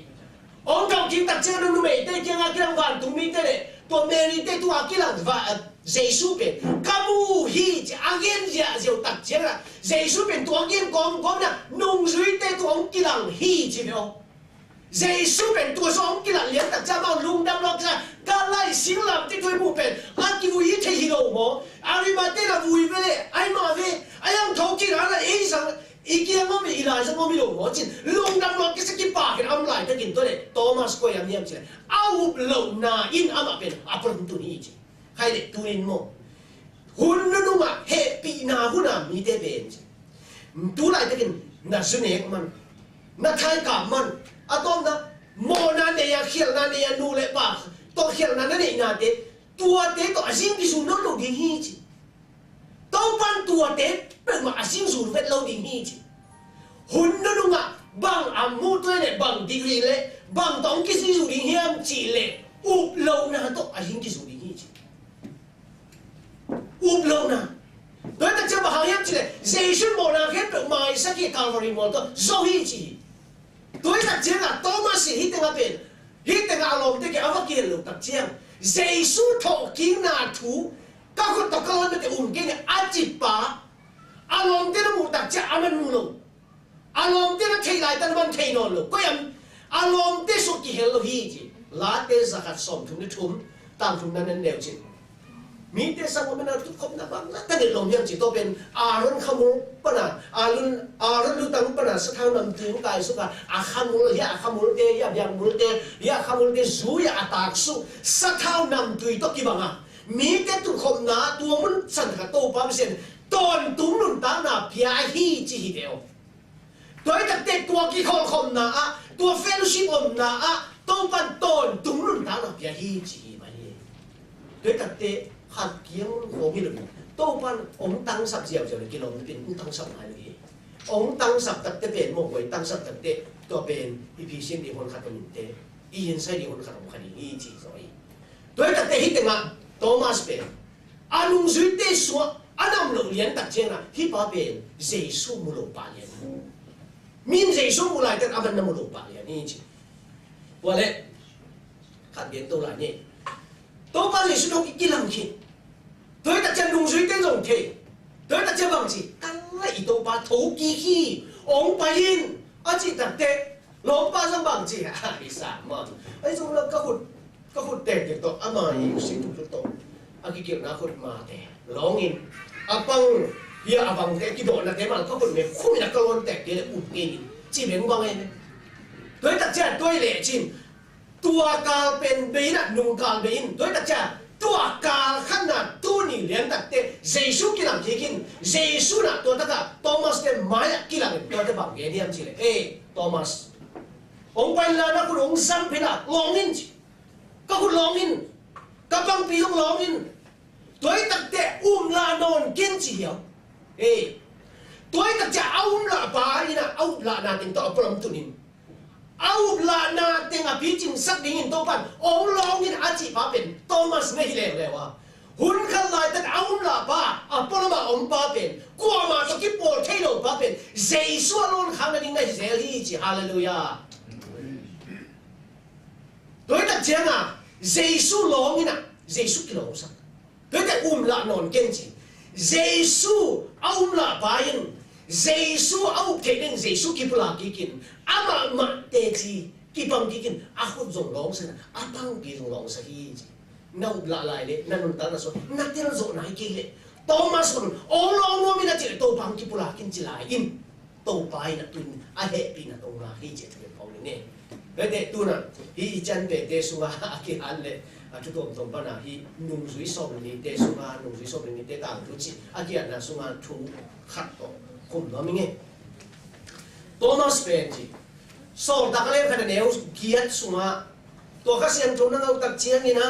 Speaker 3: ôm cầu kì tạt chết nó mày tệ cái cái làm vạn tụi mi tệ này tôi mày tệ tôi cái làm và Giêsu bên kamu hi agen ya diệu tạt chết là Giêsu bên tôi agen con nè nung suy tệ tôi ông cái làm hi chỉ biết Giêsu bên tôi số ông cái làm liền tạt ra bao lung đâm lọc ra cả lại xin làm cái tôi mua bên anh cái vui thế gì đâu mà anh mà thế là vui về anh mà về anh ăn thấu cái là ấy sang ý kiến mà mình lại sang mà mình đâu mà chứ lung đâm lọc cái bà cái âm lại cái gì tôi này Thomas coi em nhầm chứ ao lâu na in âm ở bên à phần tôi ní chứ hay để tôi in mà hun nó đúng à hệ bị na hun à mi thế bên chứ tôi lại cái gì na suy nghĩ mình na thay cảm mình à tôm đó mồ na này khiêng na này nu lệ bà tôi khiêng na này na thế tua thế tôi xin cái số nó lâu đi hi chứ tôi ban tua thế nhưng mà xin số vết lâu đi hi chứ hun nó đúng à bằng à mua tôi này bằng degree lệ bằng tổng cái số đi hi em chỉ lệ ụp lâu na tôi xin cái số đi hi chứ ụp lâu na tôi ta chưa bảo hiểm chứ Giêsu mồ na hết được mai sau khi Calvary mồ tôi do hi chứ tôi ta chưa là Thomas hít tiếng alom thế cái áo kia lục tập chiang Giêsu thọ kiến na thú các con tộc các con cái cái này ajipa alom thế nó một tập chiang amen mulu alom thế nó thay lại tan ban thay nó lục coi em alom thế số kỳ hello hi chứ lá thế zakat som thum nó thum tam thum nó nên đều chứ mi thế sang mình nó không nằm bằng ta để lòng nhân chỉ tôi bên Aaron không muốn bận à Aaron lưu tăng bận à sẽ thao nằm tiếng cái số cả không muốn ya không muốn thế ya muốn thế ya không muốn thế dù ya tạc số sẽ thao nằm tùy tôi kì bằng à mi thế tụi không ná tụi muốn sẵn cả tô bám sen toàn tụm luôn ta na pia hi chỉ đều tôi ta tết tụi kì không ná tụi fellowship om ná tôi ban toàn tụm luôn ta na pia hi chỉ vậy tôi ta tết hạt kiếm hồ mi được tô ban ông tăng sập dẻo rồi cái lòng tiền cũng tăng sập lại được ông tăng sập tập tế bên một người tăng sập tập tếตัวเป็นอีพีเช่นเดียวคนขัดกันเตะอีเห็นใช่เดียวคนขัดกันขัดอีจีสอยตัวตัดเตะฮิตงะโทมัสเป็นอานุงสุดเตะสัวอันนั้นเราเรียนตัดเจนะฮิปาเป็นเจสุมุโลปาเลียนมินเจสุมุไลแต่อามันนมุโลปาเลียนนี่จีว่าเลยขัดเรียนตัวอะไรเนี่ยตัวป้าเจสุต้องกินลังคิด对大家弄水的容器，对大家忘记，但来一刀把头机器，王白英，阿只特的，老巴上忘记啊，係啥嘛？哎，仲啦，個活地嘅多，阿媽要先做到，阿佢叫那活馬地，老人阿幫，呀阿幫嘅，佢講那啲嘛，個活咩，後面那個人地嘅活嘅，知名講嘅，對大家對嚟先，ตัวกาเป็นเบย์นะนุ่งกาเบย์對大家。ตัวกาขันน่ะตัวนี่เลี้ยงตัดเตะเยซูกิลังที่กินเยซูน่ะตัวตะกะโทมัสเนี่ยมาอยากกิลังตัวตะบังเงี้ยมจีเลยโทมัสองค์ไปแล้วนะคุณองค์สัมเพล่ะลองอินจีก็คุณลองอินก็บังปีต้องลองอินตัวตัดเตะลานอนกินจีเหรอตัวตัดจะเอาละบาลีนะเอาละนาติงต่อปลอมตุนินเอาละนาติงอภิจิงสักดิ้งตัวปันองลองอินอาจิบาเป็นโทมัสไม่เลวเลยว่าหุ่นขันลายแต่เอาละบาปลอมองบาเป็นกลัวมาตะกี้ปวดเทโลบาเป็นเจสุลอนขันดิ้งได้เจลีจีฮาเลลูยาตัวตัดเจ้าน่ะเจสุลองอินะเจสุกิโลสักตัวแต่ละนอนกินจีเจสุเอาละบายินเจสุเอาเทนึงเจสุกิปลากินอามาเตจีกิบังกินอาคุณจงร้องสินะอาบังกิจงร้องสิจีน่าอุบลาลายเลยนั่นมันตาหน้าสดนั่นเท่านั้นจงไหนกิเลย Thomas pun orang mina cile to bang ki pula kin cilain to pai na tun a happy na to na hi je te pau ni ne de tu na hi chan te sunga ki an le a tu tom pa na hi nung zui so ni te sunga nung zui so ni te dang tu chi a ki na sunga thu khat to kum no mi nge Thomas pen ji so tak le kha ne kiat sunga to ka siam chon na ngau tak chiang ina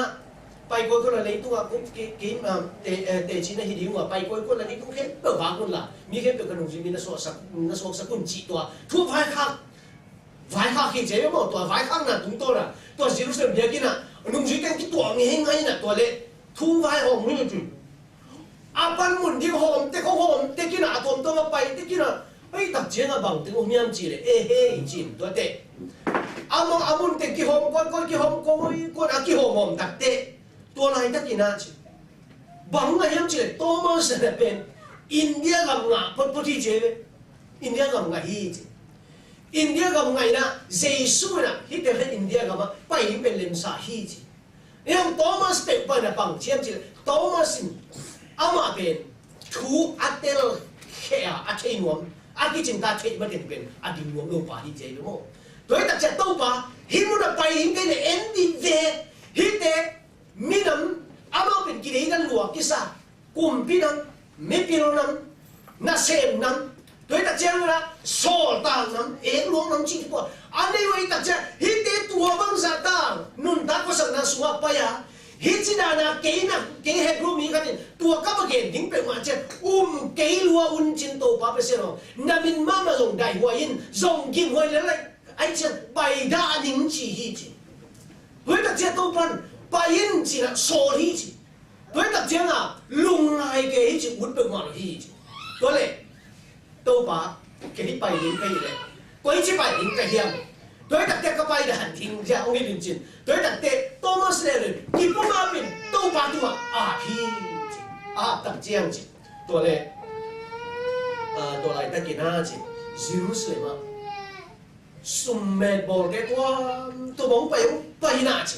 Speaker 3: pai coi con là lấy tu à cũng cái mà tệ chỉ là hình mà pai coi con là lấy tu hết ở vàng con là mi hết được cái đồng gì mi nó so sắc quân chỉ tua thu vai khác khi chế mà tua vai khác là chúng tôi là tua chỉ lúc xem kia nè đồng gì cái tua nghe ngay nè tua lệ thu vai hòm như thế apan muốn đi hòm te kia nè hòm tôi mà pai te kia nè ấy tập chiến là bằng tiếng ông miam chỉ là ê chỉ tua tệ amun te kia hòm coi kia hòm coi kia hòm đặc tệตัวไหนตักกินอะไรบางอย่างยังเจอตัวมันเสนอเป็นอินเดียกับงาพอที่เจออินเดียกับงาฮีจอินเดียกับงานะเจสุนะที่เด็กอินเดียกับมาไปเป็นเลนส์ฮีจยังตัวมันสเต็ปไปนะบางเช่นเจอตัวมันสิอามาเป็นทูอัตเตลเขียอัตเชนวมอากิจินตาเชนมาเป็นอดีนวมโลปาฮีเจอมั้งโดยตักเจอตัวปาฮิมุนไปฮิมเป็นเอ็นดีเวฮิเตมีน้ำอามาเป็นกิเลสกันหลวงกิสากลุ่มพี่น้ำไม่พี่น้ำน่าเสพน้ำโดยตัดเจ้าละโซ่ต่างน้ำหลวงน้ำจริงกว่าอันนี้ว่าตัดเจ้าฮิตตัวบางสัตว์นุ่นตาก็สังนาสวะไปอ่ะฮิตจีดานะเกย์เฮบรูมีกันตัวก็มาเกณฑ์ทิ้งไปว่าเจ้าเกย์ลัวจินโตปาเปเซโนนามินมาลงได้หัวยินส่งกินหัวเลยไอ้เจ้าใบด่านิ่งจีฮิจิโดยตัดเจ้าตัวพันไปยินจีน่ะโซฮีจีโดยตัดเจ้าลุงนายเกย์จีวุ้นเป็นวันฮีจีตัวเล็กตัวป้าเกย์ไปยินไปเลยก็ยิ่งไปยินไปเฮียมโดยตัดเจ้าก็ไปด่านทิ้งเจ้าองค์นี้จริงโดยตัดเจ้าโตมัสเลยกินพวกมาเป็นตัวป้าตัวฮีจีตัดเจ้าจีตัวเล็กตัวอะไรตัดกินจีซิรุสเลยมั้งสุมเมดบอกแกตัวบ้องไปน่าจี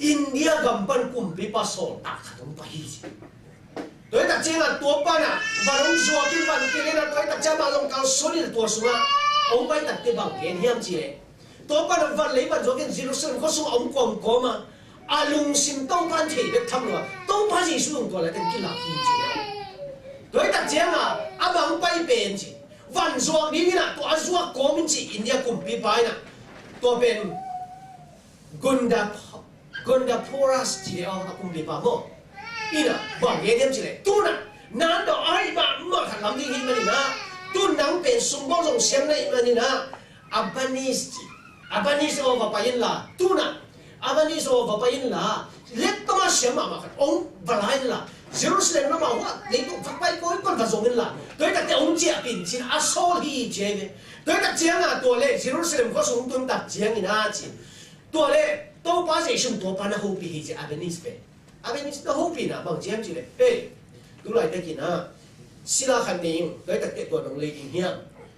Speaker 3: อินเดียกำปั้นกุมปีปัสโซตักขนมไปจีโดยตัดเจ้าตัวป้าน่ะวันลงสวกินวันกินเลยนะโดยตัดเจ้ามาลงเกาสุนีตัวสุนัของไปตัดเตบังเกนเฮียมจีเลยตัวป้าน่ะวันเลยวันสวกินซิลุสันเขาสู้องกองกอมาอาลุงซิมต้องการเทเด็กทำหรอต้องพาจีสู้ตัวอะไรกันกินหลักฮีจีโดยตัดเจ้าอาบังไปเป็นจีวันสวกนี้นะตัวสวกกอมินจีอินเดียกุมปีไปนะตัวเป็นGunda poras cile aku beli pamo. Ina bang dia cile. Tu na nando ai ba mak lam ding hin mani na. Tu nang pen sumbong song siam na mani na. Abanis o papayin la. Tu na abanis o papayin la. Let tama siam ma kan ong balain la. Jerusalem na ma wa le tu papai ko kon va zongin la. Doi ta te ong jia pin chin a sol hi je. Doi ta jiang a to le Jerusalem ko song tun ta jiang ina chi. To leตัวป้าเสียงตัวป้าน่ะฮูปีที่อาเบนิสเป็นอาเบนิสน่ะฮูปีน่ะบางเจ้าจีเลยเฮ้ยดูไรตะกี้นะศิลาคันนิงโดยตัดเตะตัวน้องเลยอินเฮีย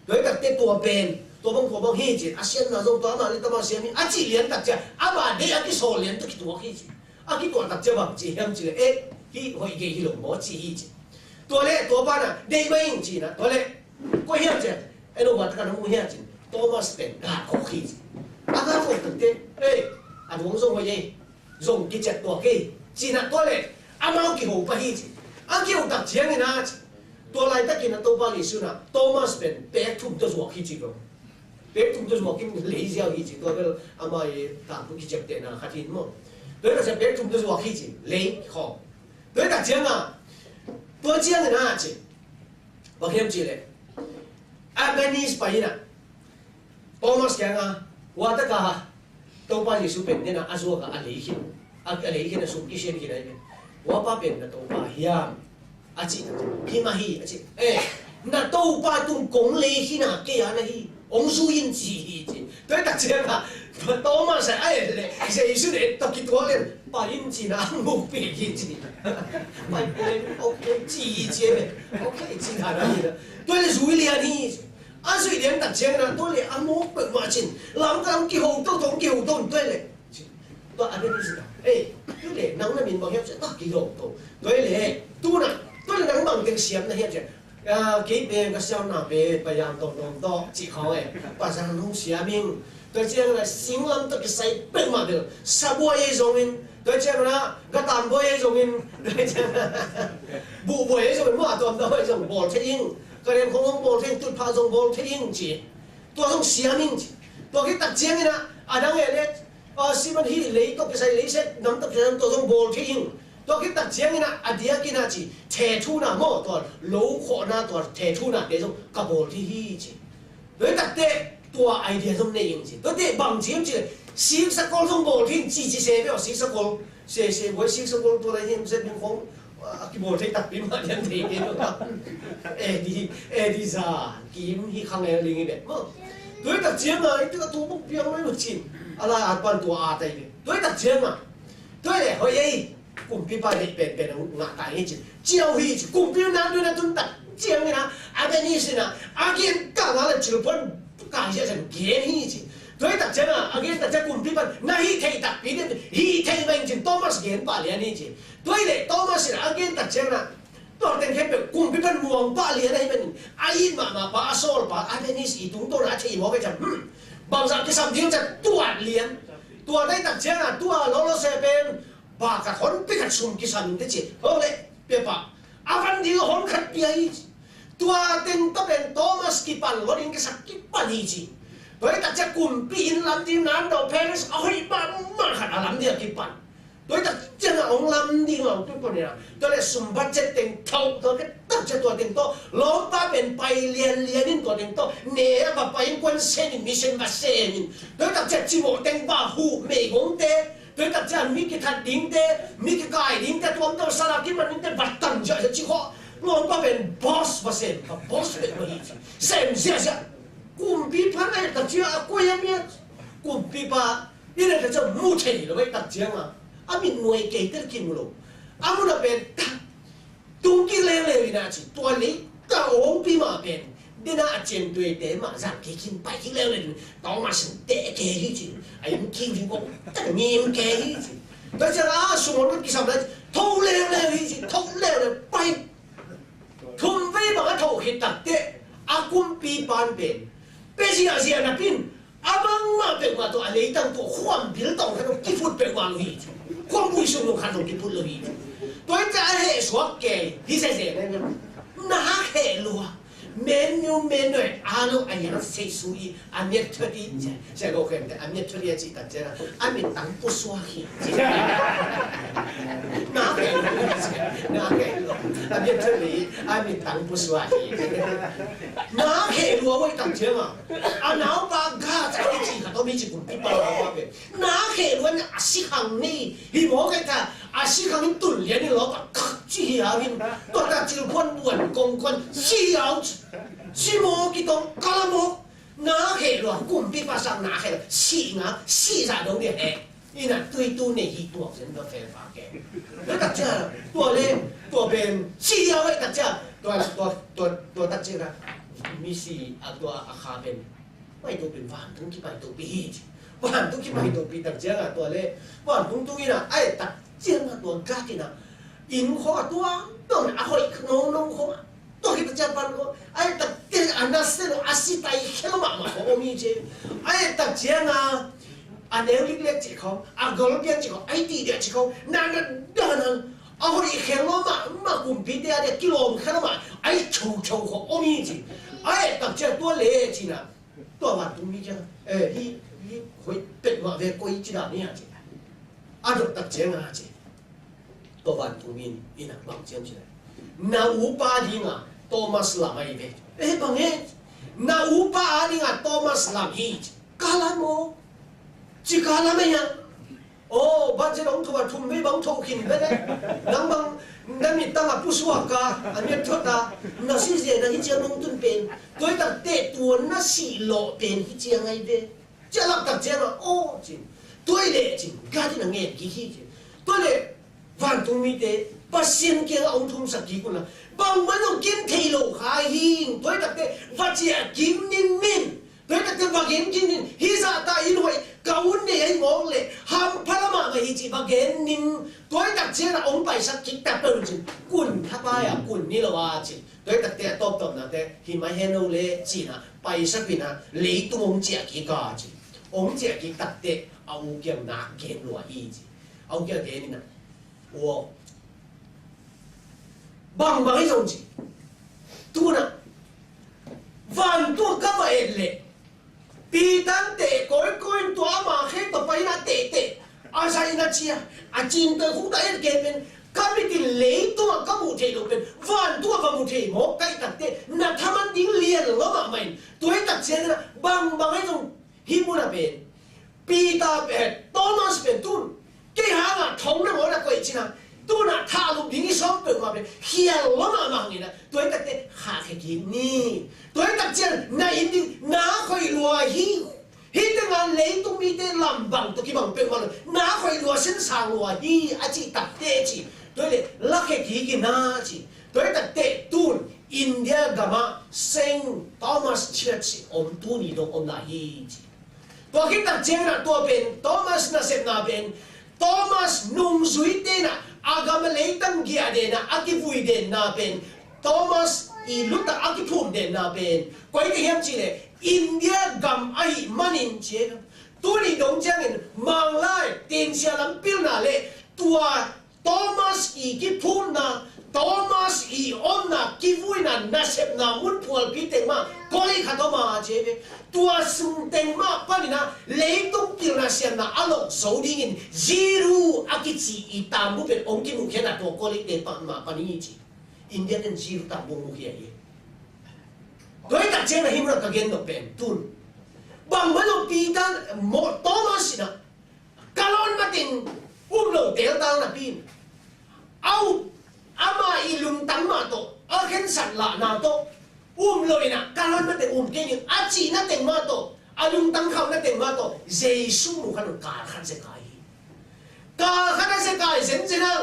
Speaker 3: โดยตัดเตะตัวเป็นตัวบางเฮจิอาเซียนน่ะส่งตัวมาเลยตัวมาเสียมีอาจีเลียนตัดเจ้าอาบาเดียอากิโซเลียนตัวกี่ตัวเฮจิอากิตัวตัดเจ้าบางเจ้าจีเลยเอ๊ะฮีหอยเกยฮิโลโมจีเฮจิตัวเล่ตัวป้าน่ะเดย์ไม่ยิงจีนะตัวเล่ก็เฮียจีไอ้โนวัตกันน้องเฮียจีตัวมาสเป็นกาโคเฮจิอาการฝนตัดเตะเอ้ยอันวงส่งไปยังส่งกิจตัวกี่จีน่ะตัวเล็กอามากี่หัวไปฮีจีอากี่หัวตัดเชียงนี่นะตัวไรตะกี้น่ะตัวบาลิสุนะโตมัสเป็นเป๊กทุ่มตัวหัวฮีจีก็เป๊กทุ่มตัวหัวฮีมันเลยเสียฮีจีตัวเป็นอามาต่างผู้กิจเตนะขัดหินมั้งโดยแต่เป๊กทุ่มตัวหัวฮีจีเลยขอโดยตัดเชียงอ่ะตัวเชียงนี่นะจีบอกเฮียมจีเลยอาเบนิสไปนะโตมัสแกงอ่ะว่าตะกาตัวป้าที่สุเป็นเนี่ยนะอาซัวกับอะไรหินนะสุกิเชนกินอะไรว่าป้าเป็นนะตัวป้าเฮียมอาจิพี่มาฮีอาจินะตัวป้าตุ้งกงเลยหินะเกียร์นะฮีองซูยินจีฮีจีโดยตัดเชือกอะตัวมาใส่เลยเสียสุดเลยตะกี้ตัวเลยป้ายินจีนะมุกปียินจีไม่เป็นโอเคจีจีเลยโอเคจีท่านั้นเลยตัวเลยสุวิเลียนี่อันสุดเดียนตัดเชียงนะตัวเลยอันโมกเป็นมาจินลำกี่หงตัวกี่หงตัวด้วยเลยตัวอันนี้สิเอ้ยตัวเลย nắng là mình bằng hiệp sẽ tắc kỳ độ tổ đối lệ tu nè tôi là nắng bằng tiếng xiêm là hiệp chứ kỹ bên cái sao nào về bây giờ tổ đồng to chỉ khó ấy bà rằng không xiêm mình tôi chỉ là sinh lâm tất cái say bên mà được sa bôi ấy rồi mình tôi chỉ là cái tàn bôi ấy rồi mình tôi chỉ bụ bôi ấy rồi mà tôi đâu ấy rồi bỏ thế in cái đêm không bỏ thế tôi phá rồi bỏ thế in chỉ tôi không xiêm mình tôi cái đặc trưng này à đang nghe đấy si man hi lấy tôi cái say lấy sẽ nắm tập cho tôi không bỏ thế in tôi cái đặc trưng này à dia kia là chỉ thể thu nào mò tôi lâu khó na tôi thể thu nào để trong cả bỏ thế hi chỉ đối đặc tệตัวไอเดียตรงนี้จริงๆตัวเด็กบางทีมันจะสิ่งสักคนต้องบอกที่จีจีเซ่ไม่เอาสิ่งสักคนเซ่ไว้สิ่งสักคนตัวอะไรเนี่ยมันจะเป็นของกี่บอกที่ตัดปีมาเรียนเด็กเนี่ยนะครับเอดีซ่ากิมที่ข้างในลิงแบบมั้งตัวตัดเจียงอ่ะที่ก็ตัวพวกเพียงไม่รู้จริงอะไรอาจเป็นตัวอาตายเลยตัวตัดเจียงอ่ะตัวเด็กเฮ้ยกลุ่มพี่ป้าเด็กเป็นงาตายจริงเจ้าฮีจกลุ่มพี่นั้นด้วยนะตุนตัดเจียงนี่นะอาเป็นนี่สินะอาเกียนก้าวอะไรจิ๋วพ้นการเชื่อฉันเกี่ยนี่สิโดยตัดเจ้าอาเกียนตัดเจ้ากลุ่มพี่มันน่าฮิตให้ตัดปีนี้ฮิตให้แม่งจริงโทมัสเกียนป่าเลียนี่สิโดยเลยโทมัสเนี่ยอาเกียนตัดเจ้านะตัวเต็งแค่เป็นกลุ่มพี่มันมองป่าเลียได้เป็นไอ้มาป่าโซลป่าอาเป็นนี่สิตรงตัวน่าจะอีบอกให้ฉันบางสัปดาห์ที่จะตัวเลียนตัวได้ตัดเจ้านะตัวโลโลเซเป็นป่ากับคนไปขัดซุ่มกิสันได้สิโอ้เลยเปียป่าอาวันนี้คนขัดเปียตัวเต็งต้องเป็นโทมัสกิปันวันนี้ก็สักกิปันอีจีโดยแต่จะกลุ่มปีนลำที่นั้นดอกเพลิสเอาให้บ้านมาขัดลำเดียวกิปันโดยแต่จะเอาลำที่เราทุกคนเนี่ยตัวเลยสมบัติจะเต็งเท่าตัวก็ตั้งใจตัวเต็งโตล้อป้าเป็นไปเรียนนี่ตัวเต็งโตเนี่ยแบบไปกวนเซนิมิเซนมาเซนิโดยแต่จะจิโมเต็งบ้าหูไม่งงเตโดยแต่จะมีกิทัดดิ้งเตมีกิกายดิ้งเตตัวมันสลับกิมันนี่บัตตันจะจิโก้ล้อป้าเป็นบอสมาเซนกับบอสเป็นมาอีเซนเสียกลุ่มปีพาไอ้ตัดเชือกกูยังมีกลุ่มปีพานี่แหละจะมุ่งเฉยเลยตัดเชือกอ่ะอามินมวยเก่งก็กินมั้งอามุนเป็นตุ้งกินเร็วๆนะจีตัวเล็กก็โอ้ปีมาเป็นเดี๋ยวน่าเจนตัวเตะมาจากกินไปกินเร็วเลยต้องมาสิเตะเกย์จีไอ้มันกินถึงก็ตั้งมีมันเกย์จีแต่จะล่าสมมติกินสำเร็จทุ่งเร็วๆจีทุ่งเร็วเลยไปทุ่มไปมาทุ่งหินตัดเตะอากุมปีปานเป็นเป็นสิ่งอะไรนะพินอาบังมาเป็นว่าตัวอะไรตั้งตัวความพิลต้องให้เรากินฟุตเป็นว่าลุยความบุญสูงลงขันต้องกินฟุตลุยตัวจะให้สวกเกย์ที่เสียเนี่ยน่าเขลัวเมนูอาลูอันยังเสียสุยอันเนี้ยเธอดีใช่ก็เข้มแต่อันเนี้ยเธอดีจิตใจนะอันนี้ตั้งผู้สวากีน่าเขลัวอันเนี้ยเธอดีอันนี้ตั้งผู้สวากีน่าเขลัวไว้ตั้งเชื่อมาอันน้าบางข้าใจจริงๆต้องมีจิตกุศลว่าเป็นน่าเขลัวเนี่ยอาศิขังนี่ที่บอกกันท่าอาศิขังนี่ตุ่นเลี้ยนี่เราแบบจีอาวินตัวตาจิ๋วพ้นวนกงคนจีเอาชิโมกิตงกาลโมน่าเขลัวกลุ่มปีภาษาน่าเขลัวสีจะตรงนี้นี่นะตัวเนี่ยฮีตัวฉันก็เฟรฟ้าแกแล้วตัดเจ้าตัวเล่นตัวเป็นสีเอาไว้ตัดเจ้าตัวตัดเจ้านะมีสีตัวอาคาเป็นไม่ตัวเป็นวันตุ้งกี่ใบตัวปีวันตุ้งกี่ใบตัวปีตัดเจ้าตัวเล่นวันตุ้งนี่นะไอ้ตัดเจ้าตัวกาตินะอินข้อตัวต้องอาคอยน้องข้อตัวที่ตัดเจ้าปันก็ไอ้ตัดเจ้าอันนั้นเส้นอาศิตัยเข้ามาเขามีเจ้าไอ้ตัดเจ้านะอันเดียวเล็กๆจีเขาอันกอล์ฟเบียนจีเขาไอ้ตีเดียจีเขานั่นนั่นเอาคนอีกแค่มากลุ่มปีเดียกิโลแค่มาไอ้ชูเขาโอมีจีไอ้ตัดเจ้าตัวเล็กจีน่ะตัววันตรงนี้จ้ะที่คอยเป็ดว่าเวกุยจีน่ะเนี่ยจีอันนั้นตัดเจ้านะจีตัววันตรงนี้อีน่ะบางเจ้าจีน่ะนาอูปาดีน่ะโทมัสลาไม่เว้บางนาอูปาดีน่ะโทมัสลามีกาลาโมจีกาลาไม่ยังโอ้บ้านเจ้าหลงตัวทุ่มไม่บังทุกินไปเลยนังบังนั่นมีตั้งผู้สวากาอันนี้ทอดาน่าสิเจน่าที่เจ้าลงทุนเป็นโดยตั้งแต่ตัวน่าสิโลเป็นที่เจ้าไงเด้เจ้าลักตั้งเจ้าโอ้จริงตัวเล็กจริงการที่นั่งเงี้ยกี่จริงตัวเล็กวันทุ่มมีเด้ปัสเซียนเกี่ยวเอาทุ่มสักกี่คนละบางวันต้องกินเทโลหายหิงตัวตั้งแต่วัดเจ้ากินนิ่มโดยแต่ว่าเห็นกินฮิซาตาอินหอยกาวุนเนี่ยไอ้มองเลยห้ามพลังมาไม่ อีจีบาเกนนิมตัวตักเจนะองไปสักคิดแต่เป็นจริงกุนถ้าไปอ่ะกุนนี่ละว่าจริงตัวตักเตะตบนะแต่หิมะเฮโนเลจีนะไปสักปีนะเลยตัวองเจียกี่กาจริงองเจียกี่ตักเตะเอาเกี่ยงนักเกนรัวอีจีเอาเกี่ยงเกนนี่นะว้าบางให้ส่งจีตัวน่ะวันตัวก็มาเองเลยปีตั้งเตะก้อยตัวมาแค่ต่อไปนะเตะอาศัยนะเชียอาจีนเตะคู่แต่เกเป็นก็ไม่ติเลี้ยตัวก็มูเทลเป็นวันตัวก็มูเทหมกไก่ตัดเตะนัทมันดิ้งเลียนแล้วมาไม่ตัวตัดเชียนะบางให้ส่งฮิมุนะเป็นปีตาเป็นโตมัสเป็นตุนแกหางอ่ะท้องนั่งหัวนักก้อยจีน่ะตัวน่ะท่าลูกดิ้งซ้อมเป็นมาเป็นเฮียแล้วมานี่นะตัวตัดเตะหาแค่กินนี่ตัวตัดเชียนะอินดี้น้าคอยรัวฮิตงานเลี้ยตุ้มีเตลำบังตุกิบังเป็นวันน้าคอยรัวเส้นสางรัวฮีอาจิตัดเตะจีตัวเด็กลักแค่กินน้าจีตัวตัดเตะตุนอินเดียกามาเซนทอมัสเชิร์ชอมตุนีดงอมนาฮีจีตัวคิดตัดเจนะตัวเป็นทอมัสน่ะเสพนาเป็นทอมัสนุ่มสุยเตนะอากามาเลี้ยตั้งเกียร์เดนะอากิฟุยเดน่าเป็นทอมัสอีลุตตาอากิพุ่มเดน่าเป็นก็อีกอย่างจีเลยอินเดียกำไอมันอินเจตัวนี้ดงจังเงินมังไล่เตียนเสียลำพิลนาเล่ตัวโทมัสอีกิพุ่มนะโทมัสอีออนนะกิฟุยนะนัชเซปนะมุนพัวพิเตมาก็อีกขัดมาเจตัวสุนเตมาปานินะเลี้ยตุ้งพิลนาเสียนะอารมณ์สูดิ้งจีรูอากิจีอีตามบุเป็นองค์กิมุขนะตัวก็อีกเดปมาปานิจีอินเดียเป็นจีรูตามบุมุขยัยตัวตัดเจนะฮิมรักเกนโนเป็นตุนบางวันเราปีกันหมดโตมาสินะกาลอนมาตินโลเดลตังนะปีนเอาอามาอีลุงตังมาโตอาเข็นสัตว์ละนาโตโลยนะกาลอนมาตินเกนิอาจีนะเต็งมาโตอาลุงตังเขานะเต็งมาโตเยซูมุขันกาขันเสกายเซนเจนัง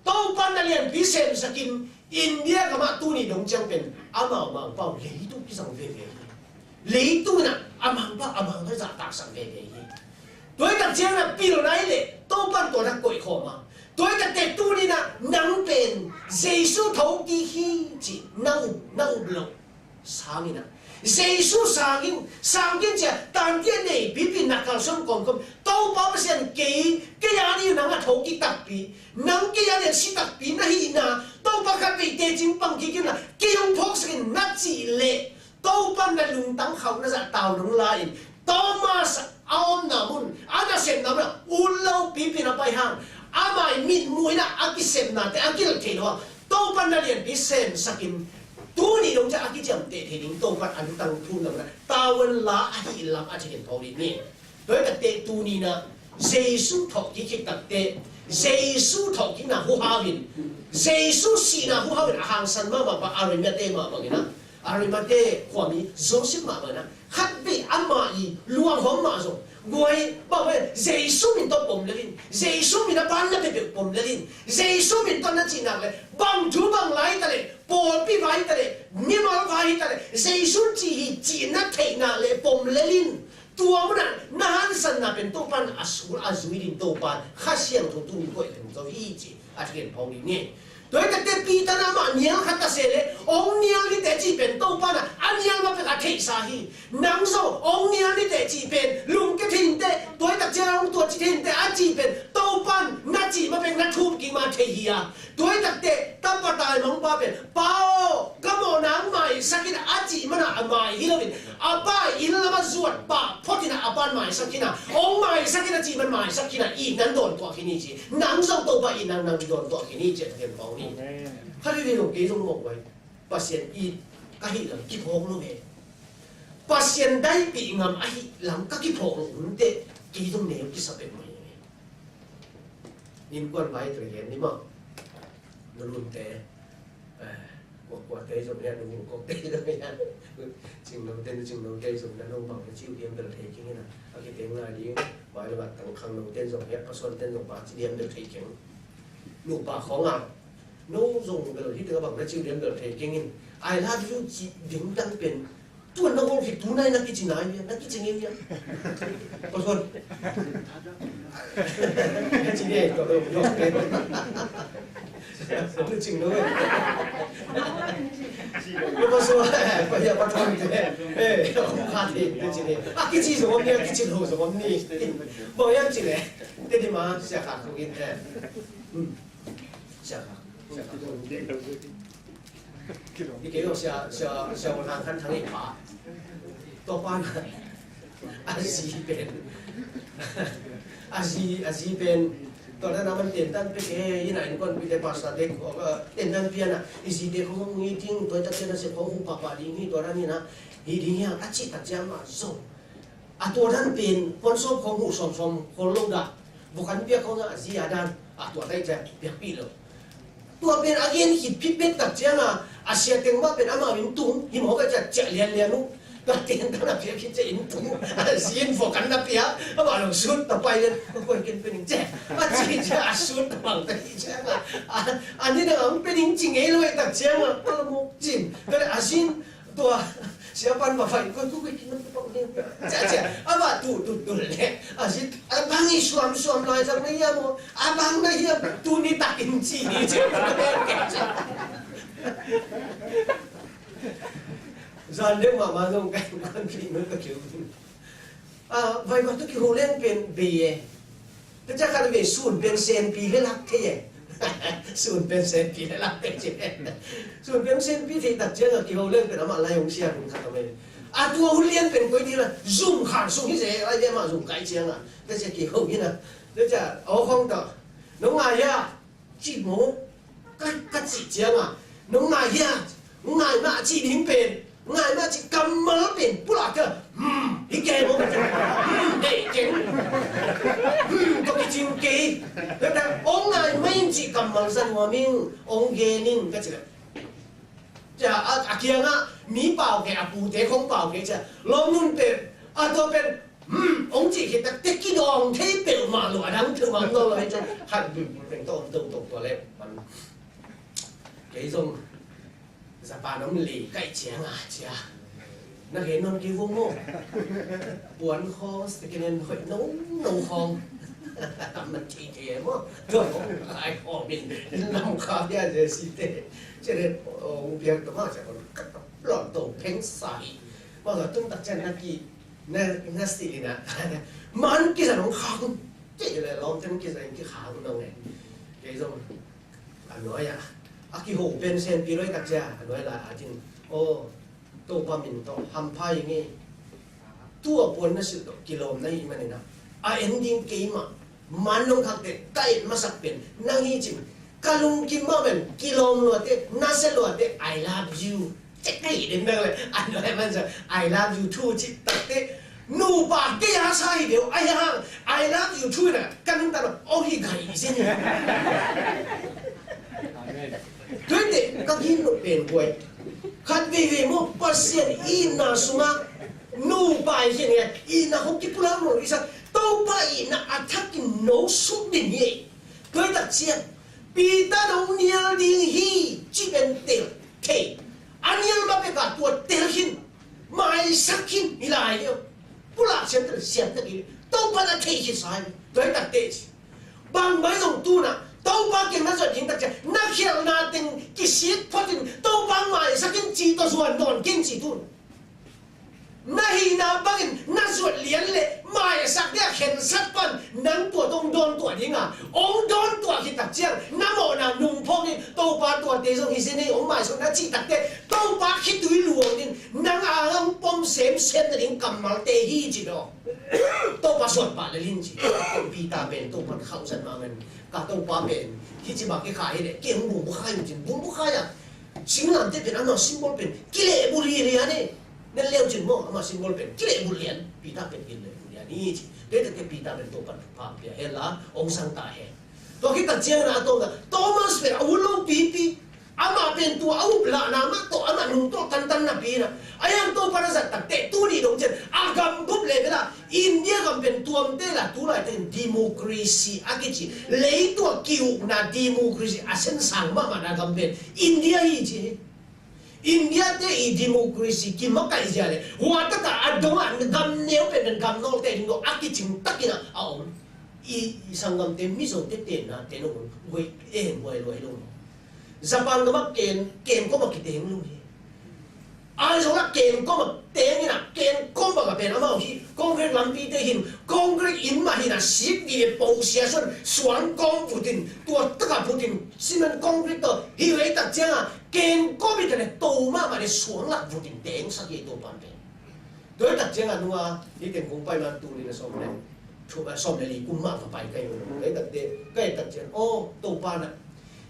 Speaker 3: โตปันนั่นเรียนพิเศษสกินอินเดียกับมาตูนี่ดงจังเป็นอามาเปล่าเลยตู้พิสังเวเวเลยตู้น่ะอามังก็จะตักสังเวเวตัวตัดเชียงน่ะปีละไหนเลยโตปันตัวนักกุยขอมาตัวตัดเตตู้นี่น่ะนังเป็นเยซูทองดีฮีจีนังบล็อกสามินะเยซูสากินจะตามเทียนเนี่ยปีนักการสมกรมโตป้าเปอร์เซ็นต์เกย์ยานี่นังทองกีตักปีนังเกย์ยาเนี่ยสิตักปีนะฮีนะโตป้าขับไปเตจิงปังกีกินนะเกย์ยงพกสกินนักจีเล่โตปันนั่นลุงตั้งเขาน่าจะตาวลงลายโตมาสเอาหน้ามุนอาณาเสพน้ำนะอุลเลาปีนะไปห้างอาไม่มิดมวยนะอากิเสพน้ำแต่อากิเลิกเทนว่าโตปันนั่นเรียนพิเศษสกินตัวนี้ลงจะอากิจำเตะเทนิงโตปันอันตั้งทุนนะตาวันละอาทิตย์ละอาทิตย์พอดีนี่โดยแต่เตะตัวนี้นะเยซูถกที่คิดตัดเตะเยซูถกที่น่ะหัวหาวินเยซูสีน่ะหัวหาวินห่างสันมาปะอารมณ์เตะมาบางนะอารมณ์เตะความนี้โจสิมานะขัดไปอามาอีลวงหัวมาส่งกวยบอกว่าเยซูมินต้องปมเลลินเยซูมินน่ะปันน่ะเป็นปมเลลินเยซูมินตอนนั้นจีนักเลยบังจูบังไล่ตะเลยปอปีไว้ตะเลยนิมาไว้ตะเลยเยซูจีนักเทนักเลยปมเลลินตัวมันน่ะนานสันน่ะเป็นตัวปันอาสุวิลินตัวปันข้าเสียงตัวตุ้งก้อยเป็นตัวอีจีอาทิตย์พอดีนี่โดยแต่ปีตานามาเนียงขัดเสเลยองเนียงนี่แต่จีเป็นตัวปันอ่ะอันเนียงมาเป็นอาเทสาฮีนังโซองเนียงนี่แต่จีเป็นลุงก็ทิ้งแต่โดยแต่เจ้าตัวจีทิ้งแต่อาจีเป็นตัวปันนัดจีมาเป็นนัดทุบกิมาเทียโดยแต่ตั้งปะตายมังป้าเป็นเป้าก็โมนังใหม่สักกินะอาจีมันอ่ะใหม่ฮิโลวินอาป้าอินละมาจวดป้าพอที่น่ะอาป้าใหม่สักกินะองใหม่สักกินะจีมันใหม่สักกินะอีนั้นโดนตัวกินี่จีนังโซตัวป้าอีนังโดนตัวกินี่เจ็ดเทียนเป้าข้าได้เรียนของเกย์ต้องบอกไว้ปัสเซียนอีก็ให้หลังกิพงรู้ไหมปัสเซียนได้ปีงามไอ้หลังก็กิพงรู้เด็กเกย์ต้องเหนียวกิสับเป็นไหมนิ่มกวนไว้ตัวเห็นนี่มั้งนั่นลุนเตะกว่าเตะสมัยนั้นลุงก็เตะได้ไหมจริงเราเต้นจริงเราเตะสมัยนั้นเราบอกว่าจิ้วเดียมเดือดเทจริงนะอากิเตงงานดีไว้แล้วแบบตั้งครั้งเราเต้นสมัยนั้นพอส่วนเต้นสมัยเดียมเดือดเทจริงลูกปากของอ่ะน้องส่งเดือดที่เธอบอกว่าจิ้วเดียมเดือดเทจริงไอ้ท่าที่จีดิ้งดังเป็นตัวน้องผิดตัวไหนนักกิจไหนเนี่ยนักกิจเงี้ยพอส่วนจริง này có đâu yok cái nó chừng nữa nhưng mà số bây giờ bắt đầu thế không khá thì cái gì này cái gì rồi này cái gì rồi này bao nhiêu gì này thế thì mà sẽ khác không ít thế sẽ khác cái kiểu sẽ một hàng khăn thằng ấy phá to quan Azi ben tao đã nắm tiền tan pe cái như này con bị pasta de tiền tan pia na isi de không nghĩ tiếng tôi ta sẽ sẽ không pa đi nghĩ tôi đã như na đi đi nha achi ta jam mà so tôi đang tiền con số không hụt sòng con lâu đã bukan pia không là gì adan tôi đây chơi việc bị rồi tôi bên again hit pit pet ta jam Asia tiếng ba bên ama mình tung hiểm hậu cái chạy liền luônก็เตียนตั้งแต่เพียงคิดจะอินตุ้งซีนโฟกันนับเพียก็บอกลงชุดต่อไปเลยก็ควรกินเป็นแจ๊ว่าจีจะชุดต่างแต่ที่แจ๊อันนี้เนี่ยมันเป็นจริงๆเลยแต่แจ๊ก็ละมุกจิ้มก็เลยอาซินตัวเสียปันมาไฟก็กินมันต้องเลี้ยงแจ๊ว่าตูเลยอาซินบางอีสวมลอยจากนี้ยังบางนี่ยังตูนี่ตักกินจีนี่เจ๊ก็เลยแก่giờ nếu mà dùng cái con gì nó có kiểu vậy mà tôi kiểu lên bên bì tôi chắc là về sườn bên sen bì lên lắc thế sườn bên sen bì lên lắc thế chứ sườn bên sen bì thì đặt chân là kiểu lên cái đó mà lại dùng xe cũng thật là tôi lên bên cái gì là dùng hẳn dùng cái gì ai mà dùng cái chiếng tôi sẽ kiểu như là tôi sẽ không đó nó ngay ya chỉ muốn cách chỉ chiếng nó ngay ya ngay mà chỉ đến bên ngài mà chỉ cầm mở biển bút lạc cơ đi kề một để chén có cái chim kì thế là ông ngài mấy chỉ cầm mở dân hòa mình ông ghê nín cái gì chả kia ngã mỹ bảo cái bù thế không bảo cái chả lo nun tiền tôi bên ông chỉ cái tết cái đòn thế biểu mà lụa đắng thường mà tôi là cho hẳn mình tôi lên cái dùng giờ bà nó lì cậy chén chả nó cái non kia vô ngô buồn kho cái nên phải nấu không mình chỉ thế mà rồi ai họ mình nằm khá ra giờ gì thế cho nên ông biết đó mà sẽ có lọt tổ phèn sải bao giờ tung đặt chân nó xì nè man kia là nó không chỉ là lòng chân kia là cái khá của nó này cái rồi anh nói cái hồ bên sen pi lối đặt ra nói là chính tôi qua mình tôi hầm phai nhưงี้ตัวบนนั่นสุดกิโลนั่นอีมันนะending กี่มามันลงขัดเด็กใกล้มาสักเป็นนั่งยิ่งการลงกี่มาเป็นกิโลล้วนเด็กน่าเสียล้วนเด็ก I love you จะใกล้เด็กนั่นเลยอันนั้นมันจะ I love you too จิตตัดเด็กนูปากแก่ใช่เดียวไอ้ห่าง I love you too น่ะกันตั้งแต่โอ้ยไก่เส้นด้วยเด็กก็ยิ่งเป็นป่วยขัดวิโมเปอร์เซ็นต์อินนาสุมานูไปเช่นนี้อินนาเขาคิดพูดแล้วหมดอีสักตัวไปอินนาอัฐกินโนสุดดินเย่ด้วยตัดเชียนปีตาดงเนียดิงฮีจีเป็นเตลเทอันนี้เราไปกับตัวเตลหินไม่สักหินอีหลายเดียวผู้หลักเช่นตัวเสียนตะกี้ตัวไปละเทหินสายด้วยตัดเตจบางใบตรงตู้น่ะตัวบางกินมาส่วนยิงตัดเจนักเขียนนาติงกิสิทพอดินตัวบางไม่สักหินจีตัวส่วนโดนกินจีตุนนาฮีนาบังน่าสวดเลี้ยนเลยมาสักเนี่ยเห็นสักปันนั่งตัวตรงโดนตัวยิงองโดนตัวหิตักเจียงน้ำโมนานุ่งพงนี่ตัวปลาตัวเตะส่งหิสินี่องมาส่งนักจีตักเตะตัวปลาคิดดุยหลวงนี่นั่งอ่างปมเสมเส้นนี่กำมาเตะฮีจีดอตัวปลาสวดปลาเลยลิ้นจีปีตาเป็นตัวปลาเข้าสันมามันกับตัวปลาเป็นที่จีบกี่ขายเนี่ยเกี่ยงบุ้งบุ้งขายจริงบุ้งบุ้งขายสิ่งนั้นที่เป็นอันนั้นสิมบอลเป็นกิเลบุรีเรียนี่นั่นเลี้ยวจึงมองมาสิมบอลเป็นกิเลบุเรียนปีตาเป็นกิเลบุเรียนนี่จีเด็กแต่ปีตาเป็นตัวปันภาพเฮล่าองสังตาเฮตัวที่ตัดเจียงนะตัวนั้นโตมาสเป็นอาวุธลงปีอามาเป็นตัวอาวุธละนามาตัวอามานุ่งตัวตันนับปีนะไอ้ยังตัวปันสัตตัดเตะตัวนี้ตรงเช่นอากำปุ๊บเลยก็ได้อินเดียก็เป็นตัวมันเตะละตัวอะไรเป็นดิโมคราซีอากิจิเลยตัวคิวนะดิโมคราซีอาเซนสังมามันอากำเป็นอินเดียอีจีอินเดียเตอีดิโมคราซีกิมักไก่เจ้าเลยหัวตะตาอัดดงอันกำเนียวเป็นกำโนเตนิโนอากิจิงตักกินะเอา สังกัมเต็มมิโซเต็นนะเต็นนู่นเว้ยรวยลุงญี่ปุ่นก็มาเกมก็มาคิดเองลุงอะไรสำหรับเกมก็มาเต็มนี่นะเกมก็มากับเป็นอะไรมาที่คอนกรีตลำปีเตหินคอนกรีตอินมาหินะสิบดีปูเสียส่วนส่วนกองพูดินตัวตะกับพูดินซีเมนต์คอนกรีตตัวฮิวเอตัดเจ้าเกมก็มีแต่เนี่ยโตมาเลยส่วนหลักพูดินเต็งสักยี่ตัวปันเป็นโดยตัดเจ้าหนัวนี่เต็งคงไปมาตูนี่นะสมเนี่ยสมเนี่ยลีกุมมากไปใกล้เลยตัดเด็กใกล้ตัดเจ้าโอ้ตัวปันอ่ะ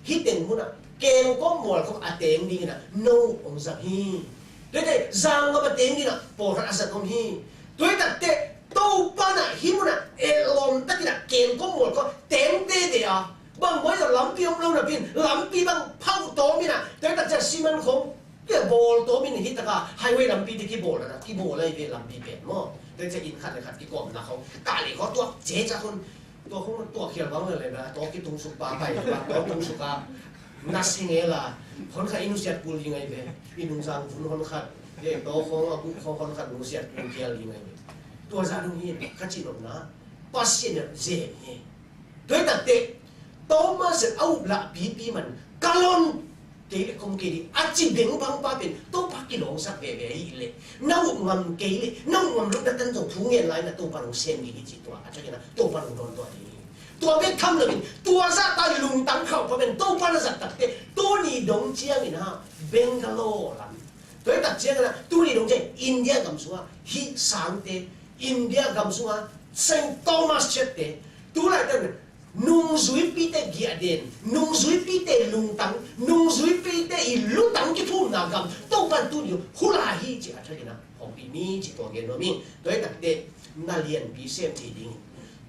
Speaker 3: ฮิตเต็งหุ่นอ่ะเกมก็หมดเขาอาเต็งดีนะโน้องสักฮีJadi zang apa tinggi nak, porat asal kau ni. Tuai tak te, tau pana himuna, elom tak kira kem kau mul kau tempe dia. Bang boy dah lampi om nak pin, lampi bang pau to mina. Tuai tak jadi siman kau, dia bol to mina hit tak highway lampi di kibol lah, kibol lah ini lampi pen mo. Tuai jadi ingat kikom nak kau, kali kau tua jeja kau, tua kira bang le na, tua kita tungsuk bapai, tua tungsuk nasingela. คนขัดอินุเซียปูยังไงเว้ยอินุสังฝุ่นคนขัดเด็กโตของคนขัดอินุเซียปูเกียร์ยังไงเว้ยตัวซาดุนี่ขัดจีนออกนะปัสเซียนเจ็บเนี่ยโดยแต่เด็กโตมาเสร็จเอาละปีมันกาลอนเกลี่ยคงเกลี่ยอาจีเบ่งบังป้าเป็นโตพักกิโลสักเว่ยเลยน้าวงำเกลี่ยน้าวงำลูกดันจงทุ่งเงินไรนะโตปังเซนดีจีตัวอาจจะนะโตปังโดนตัวนี้ตัวเป็นทำเลยตัวซาตายลุงตั้งเขาเพราะเป็นตู้ปันสัตว์เตะตัวนี้ดงเจียงนะเบงกาโลลันตัวตัดเจียงนะตัวนี้ดงเจียงอินเดียกำสัวฮิสังเตอินเดียกำสัวเซนต์โทมัสเชตเตตัวอะไรกันนุ่งซุยปีเตกียเดนนุ่งซุยปีเตลุงตั้งนุ่งซุยปีเตอิลุตั้งกี่ทุ่มนากำตัวปันตัวนี้ฮูลาฮีจีอาจจะนะของปีนี้จีตัวเกนโนมิตัวตัดเตนาเลียนปีเซมทีดิ้ง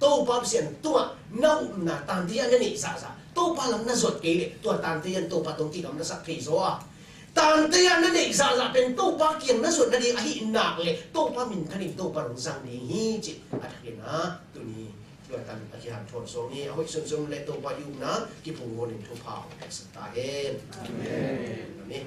Speaker 3: ตัวปั๊บเสียนตัวน้าหน้าตันที่อันนี้ซาตัวปั๊บลำน่าสดเกลี่ยตัวตันที่อันตัวปั๊บตรงที่กำลังสักทีโซ่ตันที่อันนี้ซาเป็นตัวปั๊บเกี่ยงน่าสดนั่นเองไอ้หนักเลยตัวปั๊บมินคันนี้ตัวปั๊บลงสังนี้ฮีจิอะไรกันนะตัวนี้ตัวตันอาจารย์ชนทรงนี้เอาไว้ส่งเลยตัวปั๊บอยู่นะกี่พงวนในทุกภาคสตาร์เองนี่